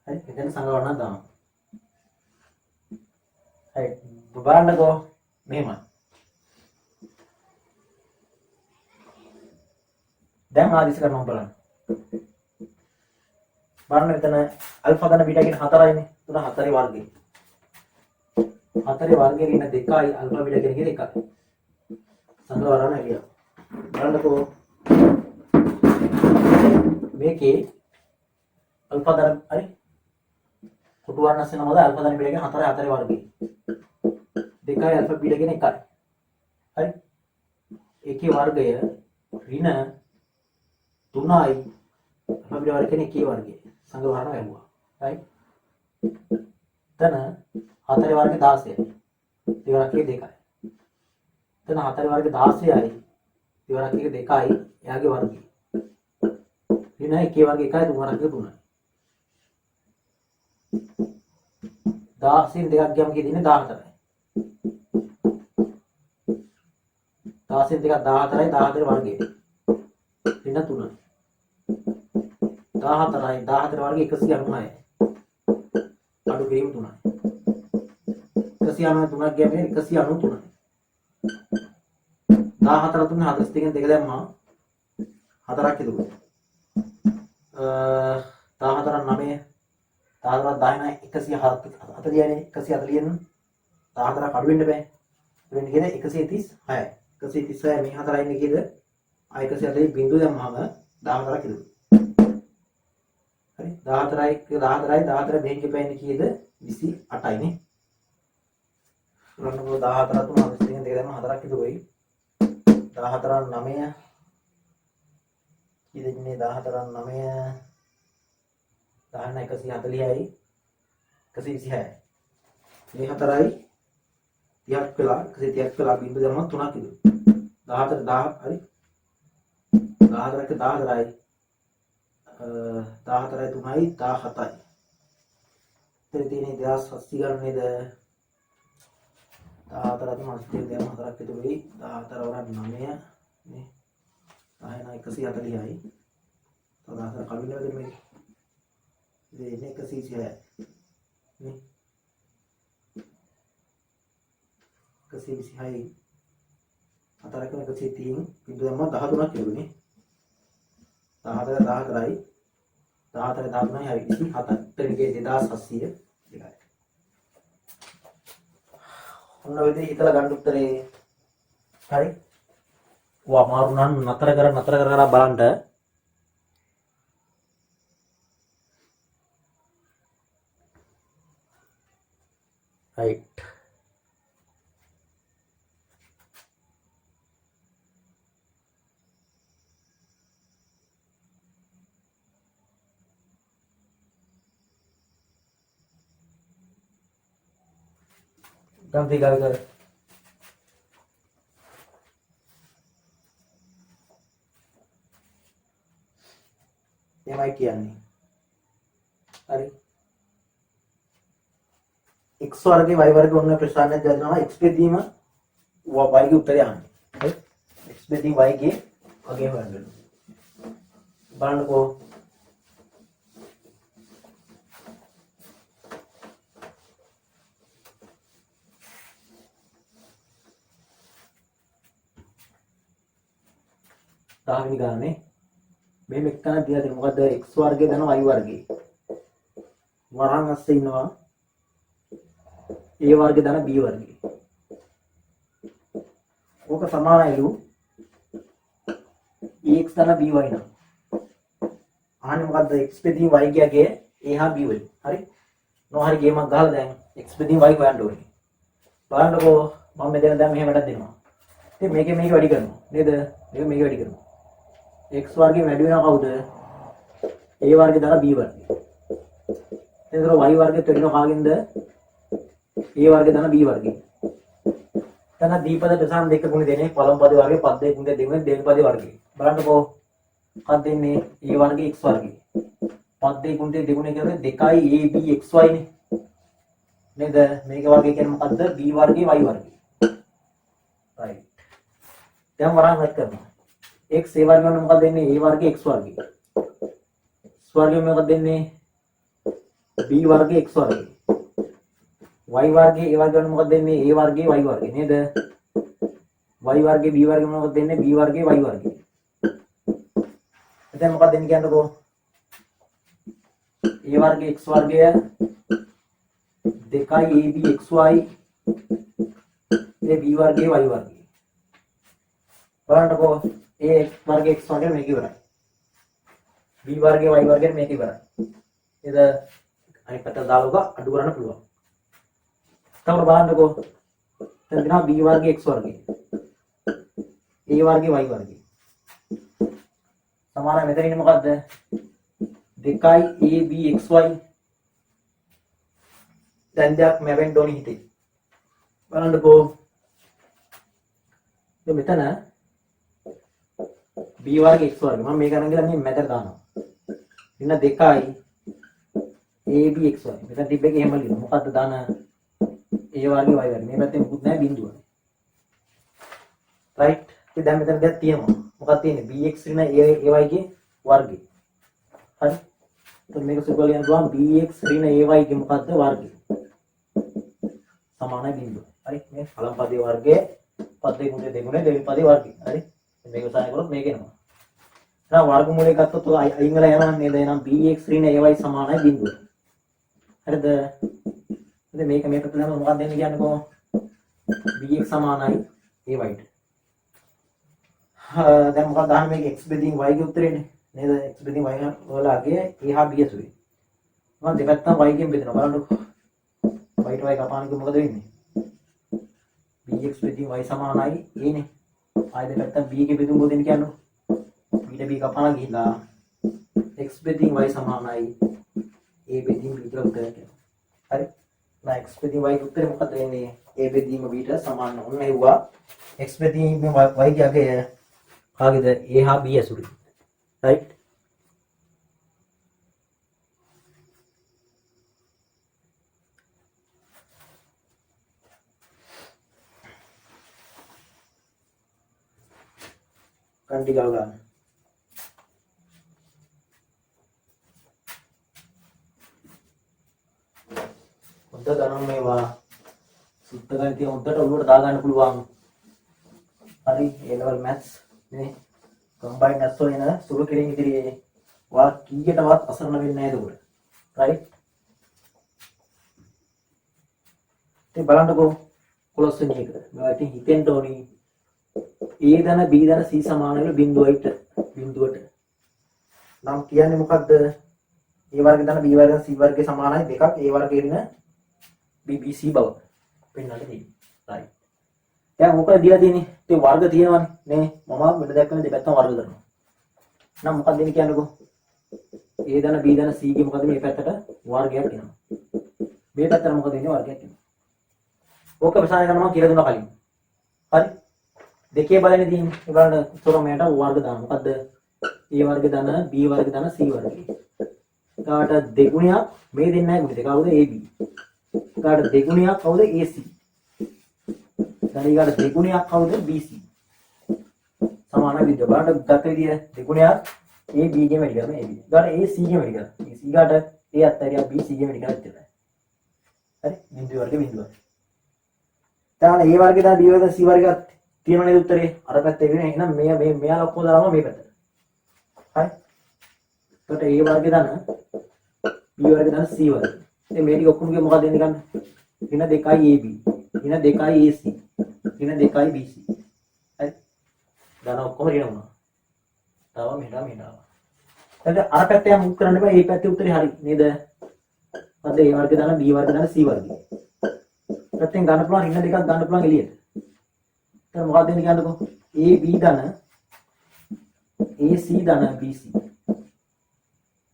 හරි. එතන සංකලවරණක් දානවා. හරි. බලන්නකෝ මෙහෙමයි. දැන් ආදිස කරනවා බලන්න. බලන්න මෙතන ඇල්ෆා ධන බීටා කියන 4යිනේ. 3 4 වර්ගය. 4 වර්ගයේ ඍණ 2යි ඇල්ෆා බීටා කියන එක 1යි. සංකලවරණ එළිය. බලන්නකෝ මේකේ ඇල්ෆා ධන හරි කොටු වර්ණස් වෙනවද ඇල්ෆා ධන බීටා කියන 4 4 වර්ගය. 2යි ඇල්ෆා බීටා කියන 1යි. හරි. ඒකේ වර්ගය ඍණ 3යි ඇල්ෆා බීටා වර්ගය කියන 1 වර්ගය. සංකලවරණ ලැබුවා. right. එතන 4 වර්ගය 16යි. දෙවරක් එක 2යි. එතන 4 වර්ගය 16යි. දෙවරක් එක 2යි. එයාගේ වර්ගය. ඍණ 1 වර්ගය 1යි 3 වර්ගය 3යි. 16න් දෙකක් ගියම කියෙන්නේ 14යි. 16න් දෙකක් 14යි 14 වර්ගය. ඍණ 3යි. 14යි 14 වර්ගය 199යි. අඩු කිරීම 3යි. 193ක් ගියම 193යි. 14 3 42 දෙක දැම්මා 4ක් ඉතුරු. 14 9 14 10 140 140 14 අඩු වෙන්න බෑ. වෙන්නේ කීයද 136. 136 මේ 4 ඉන්නේ කීයද? ආ 140 බිංදුව දැම්මම 14 කිලෝ. හරි 14 දෙකෙන් පැන්නේ කීයද? 28යි නේ. බලන්නකෝ 14 තුන 22 දෙක දැම්ම 4ක් ඉතුරුයි. 14 9 කීයද ඉන්නේ 14 9 19 140යි 126යි. මේ 4යි 30ක් වෙලා 130ක් වෙලා බිංදුව දැම්මම 3ක් ඉතුරු. 14 10 හරි 14ක 14යි 14යි 3යි 17යි. එතන තියෙන්නේ 2700 ගන්න නේද? 14 තුන 80 දැන් 4ක් ඉතුරුයි. 14 වරක් 9 නේ. 9 140යි. තව 14 කලින් නේද මේ? ඉතින් 136 නේ. 126යි. 4ක 130න් බිංදුව දැම්මම 13ක් ඉතුරුනේ. 14 14යි 14 13යි හරි 27යි. එතනගේ 2700 එකයි. ඔන්න ඔය විදිහට හිතලා ගන්න උත්තරේ හරි. ඔය අමාරු නම් නතර කර බලන්න. right. Ganti kali. එමයි කියන්නේ. හරි. x වර්ගේ y වර්ගේ ඔන්න ප්‍රශ්නයක් දැනනවා x බෙදීම y ගේ උත්තරය අහන්නේ. හරි. x බෙදීම y ගේ අගේ හොයන්න. බලන්නකෝ. තාවෙනි ගානේ මේ මෙක්කන දිලා දෙන මොකද්ද x වර්ගය දන y වර්ගය වරන් අස්සේ ඉන්නවා a වර්ගය දන b වර්ගය ඕක සමානයිලු x දන b y නම් අහන්නේ මොකද්ද x බෙදීම y ගියගේ a හා b වලින් හරි නොහරි ගේමක් ගහලා දැන් x බෙදීම y හොයන්න ඕනේ බලන්නකෝ මම මෙතන දැන් මෙහෙම වැඩක් දෙනවා ඉතින් මේක වැඩි කරනවා නේද මේක වැඩි කරනවා x වර්ගේ වැඩි වෙනවා කවුද? a වර්ගේ දාලා b වර්ගේ. එතකොට y වර්ගෙත් වැඩි වෙනවා කාගෙන්ද? a වර්ගේ දාලා b වර්ගේ. එතන දීපද ප්‍රසන්න දෙක ගුණ දෙන්නේ පළමු පද වර්ගේ පද දෙක ගුණ දෙන්නේ දෙවෙනි පද වර්ගේ. බලන්නකෝ. මොකක්ද දෙන්නේ? a වර්ගේ x වර්ගේ. පද දෙක ගුණ දෙගුණ කියන්නේ 2යි ab xy නේ. නේද? මේක වර්ගේ කියන්නේ මොකද්ද? b වර්ගේ y වර්ගේ. right. දැන් වරන් රැක් කරනවා. x a වර්ගය වුණා මොකක්ද දෙන්නේ a වර්ගය x වර්ගය x වර්ගය මොකක්ද දෙන්නේ b වර්ගය x වර්ගය y වර්ගය a වර්ගය වුණා මොකක්ද දෙන්නේ a වර්ගය y වර්ගය නේද y වර්ගය b වර්ගය මොකක්ද දෙන්නේ b වර්ගය y වර්ගය එතන මොකක්ද දෙන්නේ කියන්නකෝ a වර්ගය x වර්ගය 2යි ab xy b වර්ගය y වර්ගය බලන්නකෝ a වර්ගය x වර්ගය මේක ඉවරයි. b වර්ගය y වර්ගය මේක ඉවරයි. නේද? අනිත් පැත්ත දාලා අඩු කරන්න පුළුවන්. තව බලන්නකෝ. දැන් දෙනවා b වර්ගය x වර්ගය. a වර්ගය y වර්ගය. සමාන මෙතන ඉන්නේ මොකද්ද? 2යි ab xy දැන් දෙයක් මැවෙන්න ඕනි හිතේ. බලන්නකෝ. දැන් මෙතන b වර්ග x වර්ග මම මේක අරන් ගිහලා මේ මැදට දානවා. ඉන්න 2යි ab xy. මෙතන තිබ්බ එක එහෙම ලියනවා. මොකද්ද දාන a වර්ග y වර්ග. මේ පැත්තේ මුකුත් නැහැ බිඳුව. right. ඉතින් දැන් මෙතන දෙයක් තියෙනවා. මොකක්ද තියෙන්නේ? bx ඍණ ay ගේ වර්ගය. හරි. එතකොට මේක සුබ ලියන්න පුළුවන් bx ඍණ ay ගේ මොකද්ද වර්ගය. සමානයි බිඳුව. හරි. මේ පළමු පදයේ වර්ගය පද දෙක දෙගුණේ දෙවෙනි පදයේ වර්ගය. හරි. මේක උසාවි කරොත් මේක එනවා. එහෙනම් වර්ගමූලය ගත්තොත් අයින් වෙලා යනවා නේද? එහෙනම් bx ඍණ ay සමානයි බිඳුව. හරිද? ඉතින් මේක මේ පැත්තට දාම මොකක්ද දෙන්නේ කියන්නකෝ? bx සමානයි ay ට. දැන් මොකක්ද දාන්නේ මේක x බෙදීම y ගේ උත්තරේනේ නේද? x බෙදීම y වලගේ a හා b ඇසුරේ. මම දෙපැත්තම y ගෙන් බෙදනවා බලන්නකෝ. y ට y කපාන එක මොකද වෙන්නේ? bx බෙදීම y සමානයි a නේ. ආයෙ දෙපැත්තම b ගේ බෙදුම් මොකද කියන්නේ? b ට b කපාන ගිහිලා x බෙදීම y සමානයි a බෙදීම b කියලා උත්තරයක් එනවා. හරි? now x බෙදීම y ගේ උත්තරේ මොකද වෙන්නේ? a බෙදීම b ට සමාන. ඔන්න එව්වා x බෙදීම y ගේ අගය කාගේද? a හා b ඇසුරේ. right? කන්ටි ගාව ගන්න. හොඳ ගණන් මේවා සුද්ධ ගණිතය හොඳට ඔළුවට දා ගන්න පුළුවන්. හරි A level maths නේ combined maths වල එන සුළු කිරීම ඉදිරියේ වා කීයටවත් අසරණ වෙන්නේ නැහැ ඒකට. right? ඉතින් බලන්නකෝ කොලොස් වෙන එක. මම ඉතින් හිතෙන්න ඕනි A ධන B ධන C සමාන වෙන බිඳුවට. නම් කියන්නේ මොකද්ද? A වර්ග ධන B වර්ග C වර්ගයේ සමානයි දෙකක් A වර්ගයේ වෙන BBC බව පෙන්වන්න තියෙන්නේ. right. දැන් මොකද දීලා තියෙන්නේ? ඒ වර්ග තියෙනවනේ නේ. මම මෙතන දැක්කම දෙපැත්තම වර්ග කරනවා. නම් මොකක්ද දෙන්නේ කියන්නකෝ? A ධන B ධන C ගේ මොකද මේ පැත්තට වර්ගයක් එනවා. මේ පැත්තට මොකද එන්නේ වර්ගයක් එනවා. ඕක ප්‍රසාරය කරනවා කියලා දුන්නා කලින්. හරි? දෙකේ බලන්නේ තියෙන්නේ. ඒ බලන්න උත්තරමයට වර්ග දාන්න. මොකද්ද? A වර්ග ධන B වර්ග ධන C වර්ගය. එකාට දෙගුණයක් මේ දෙන්නේ නැහැ ගුණිත. කවුද? AB. එකාට දෙගුණයක් කවුද? AC. ඊට දෙගුණයක් කවුද? BC. සමාන විදිහ බලන්න ගත විදිය දෙගුණයක් A B ගෙන් වැඩි කරනවා AB. ඊට AC ගෙන් වැඩි කරනවා. AC ඊට A අත්තරිය BC ගෙන් වැඩි කරලා ඉතිරයි. හරි? බිඳුව වර්ග බිඳුව. දැන් A වර්ගය දා B වර්ගය C වර්ගය තියෙන නේද උත්තරේ? අර පැත්තේ වෙන එහෙනම් මෙයා ලොක්කෝ දානවා මේ පැත්තට. හරි? එතකොට A වර්ගය දාන B වර්ගය දාන C වර්ගය. ඉතින් මේ ටික ඔක්කොම කිය මොකක්ද දෙන්නේ ගන්න? ඍණ 2යි AB. ඍණ 2යි AC. ඍණ 2යි BC. හරි? දාන ඔක්කොම ඍණ වුණා. තව මෙහෙට. එතකොට අර පැත්තේ මුක් කරන්න බෑ. මේ පැත්තේ උත්තරේ හරි නේද? අද A වර්ගය දාන B වර්ගය දාන C වර්ගය. පැත්තෙන් ගන්න පුළුවන් ඍණ දෙකක් ගන්න පුළුවන් එළියට. දැන් මොකක්ද දෙන්නේ කියන්නකෝ? AB ධන AC ධන BC.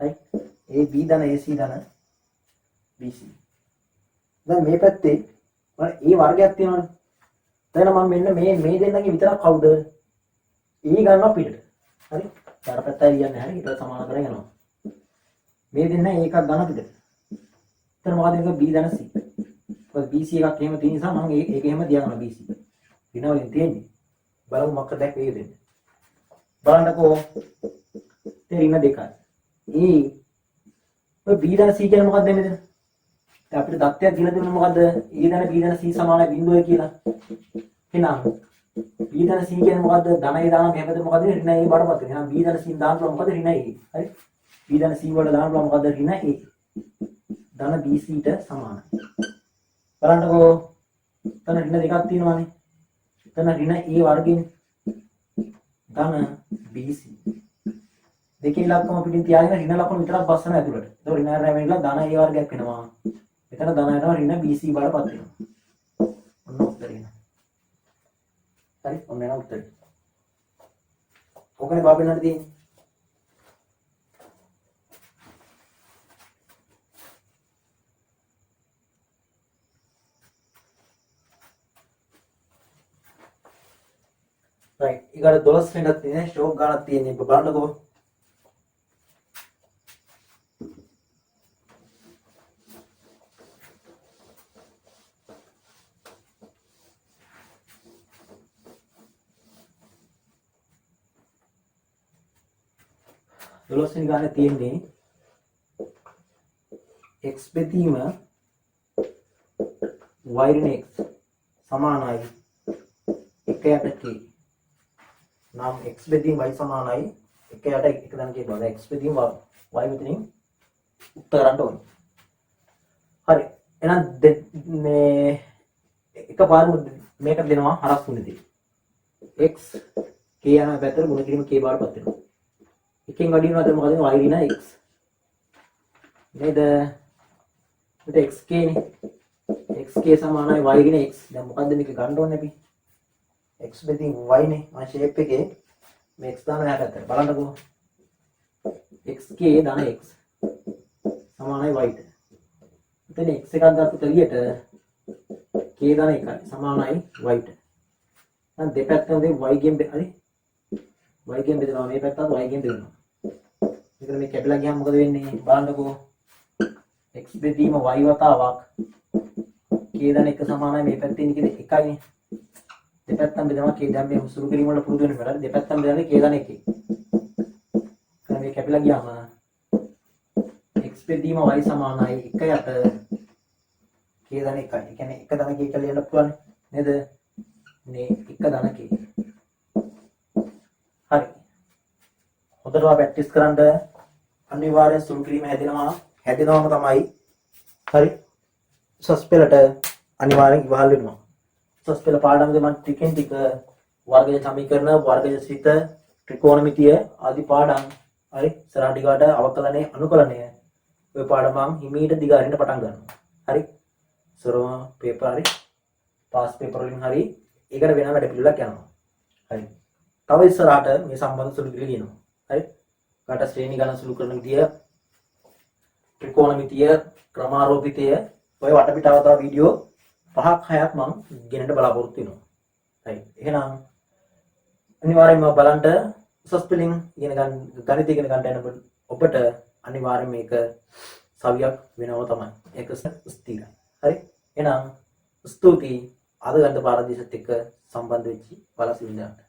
right? AB ධන AC ධන BC. දැන් මේ පැත්තේ මම A වර්ගයක් තියෙනවනේ. දැන් මම මෙන්න මේ දෙන්නගේ විතරක් කවුද? A ගන්නවා පිටට. හරි? ඊට පැත්තයි කියන්නේ හරි. ඊට සමාන කරගෙන යනවා. මේ දෙන්න එකක් ගන්න පිටට. එතන මොකද මේක B ධන C. BC එකක් එහෙම තියෙන නිසා මම ඒක එහෙම තියාගන්නවා BC. විනාවලින් තියෙන්නේ. බලමු මොකක්ද දැක් වේද දෙන්න. බලන්නකෝ. තේරින දෙකයි. ඔය B ධන C කියන්නේ මොකක්ද මෙතන? දැන් අපිට දත්තයක් දීලා දෙන්නේ මොකද්ද? A ධන B ධන C සමානයි බිඳුවයි කියලා. එහෙනම් B ධන C කියන්නේ මොකද්ද? ධන A දාන මේ පැත්තට මොකද්ද? ඍණ A බඩපත් වෙනවා. එහෙනම් B ධන C දාන්න පුළුවන් මොකද්ද? ඍණ A. හරි? B ධන C වල දාන්න පුළුවන් මොකද්ද? ඍණ A. ධන BC ට සමානයි. බලන්නකෝ. එතන ඍණ දෙකක් තියෙනවානේ. එතන ඍණ A වර්ගයෙන් ධන BC. දෙකේ ඉලක්කම පිටින් තියාගෙන ඍණ ලකුණු විතරක් බස්සන ඇතුළට. ඒක ඍණ R වෙන්නලා ධන A වර්ගයක් වෙනවා. මෙතන ධන යනවා ඍණ BC බඩපත් වෙනවා. ඔන්න උත්තරේ. හරි? ඔන්න එන උත්තරේ. ඕකනේ බාපෙන්නට තියෙන්නේ. right. ඊගාට 12 වෙනක් තියෙන ෂෝක් ගානක් තියෙන්නේ. බලන්නකෝ. දොළොස්වෙනි ගානේ තියෙන්නේ x බෙදීම y ඍණ x සමානයි 1යට k. නම් x බෙදීම y සමානයි 1යට 1 දැන් කියනවා. x බෙදීම y මෙතනින් උත්තර ගන්න ඕනේ. හරි. එහෙනම් මේ එකපාරම මේකට දෙනවා හරස් ගුණිතය. x k යන පැත්තට ගුණ කිරීම k බාරපත් වෙනවා. එකෙන් වැඩි වෙනවා තමයි මොකද y ඍණ x. නේද? මෙතන xk නේ. xk සමානයි y ඍණ x. දැන් මොකද්ද මේක ගන්න ඕනේ අපි? x බෙදින් y නේ. මම ෂේප් එකේ මේ x දාන එහා පැත්තට බලන්නකෝ. xk ධන x සමානයි y ට. මෙතන x එකක් ගත්තොත් එළියට k ධන 1යි සමානයි y ට. දැන් දෙපැත්තම දෙ y ගෙන් හරි y ගෙන් බෙදනවා මේ පැත්තත් y ගෙන් බෙදනවා. මෙතන මේ කැපිලා ගියාම මොකද වෙන්නේ බලන්නකෝ. x බෙදීම y වතාවක් k ධන 1 සමානයි මේ පැත්තේ ඉන්නේ 1යි. දෙපැත්තම බෙදනවා k දැන් මේ සුළු කිරීම වල පුරුදු වෙන වෙලාවට දෙපැත්තම බෙදන්නේ k ධන 1. දැන් මේ කැපිලා ගියාම x බෙදීම y සමානයි 1 යට k ධන 1යි. ඒ කියන්නේ 1 ධන k කියලා ලියන්න පුළුවන් නේද? මේ 1 ධන k. හරි. හොඳට ප්‍රැක්ටිස් කරන්න අනිවාර්යෙන් සුළු කිරීම හැදෙනවම තමයි. හරි. උසස් පෙළට අනිවාර්යෙන් ඉවහල් වෙනවා. උසස් පෙළ පාඩම්ගේ මම ටිකෙන් ටික වර්ගජ සමීකරණ, වර්ගජ සිත, ත්‍රිකෝණමිතිය ආදී පාඩම් හරි ඉස්සරහට ටිකට අවකලනය, අනුකලනය ඔය පාඩම් මම හිමීට දිගාරින්න පටන් ගන්නවා. හරි. සරම පේපර් හරි පාස් පේපර් වලින් හරි ඒකට වෙන වැඩ පිළිවෙලක් යනවා. හරි. තව ඉස්සරහට මේ සම්බන්ධ සුළු කිරීම ලියනවා. හරි. කාට ශ්‍රේණි ගණන සුළු කරන විදිය, ත්‍රිකෝණමිතිය, ක්‍රමාරෝපිතය ඔය වටපිටාව තව වීඩියෝ 5ක් 6ක් මම ගෙනට බලාපොරොත්තු වෙනවා. හරි. එහෙනම් අනිවාර්යෙන්ම බලන්න උසස් පෙළින් ඉගෙන ගන්න ගණිතය ඉගෙන ගන්න යනකොට ඔබට අනිවාර්යෙන් මේක සවියක් වෙනව තමයි. ඒක ස්ථිරයි. හරි. එහෙනම් ස්තුතියි අද ගන්න පාරදීසත් එක්ක සම්බන්ධ වෙච්චි බලසින්දන්ට.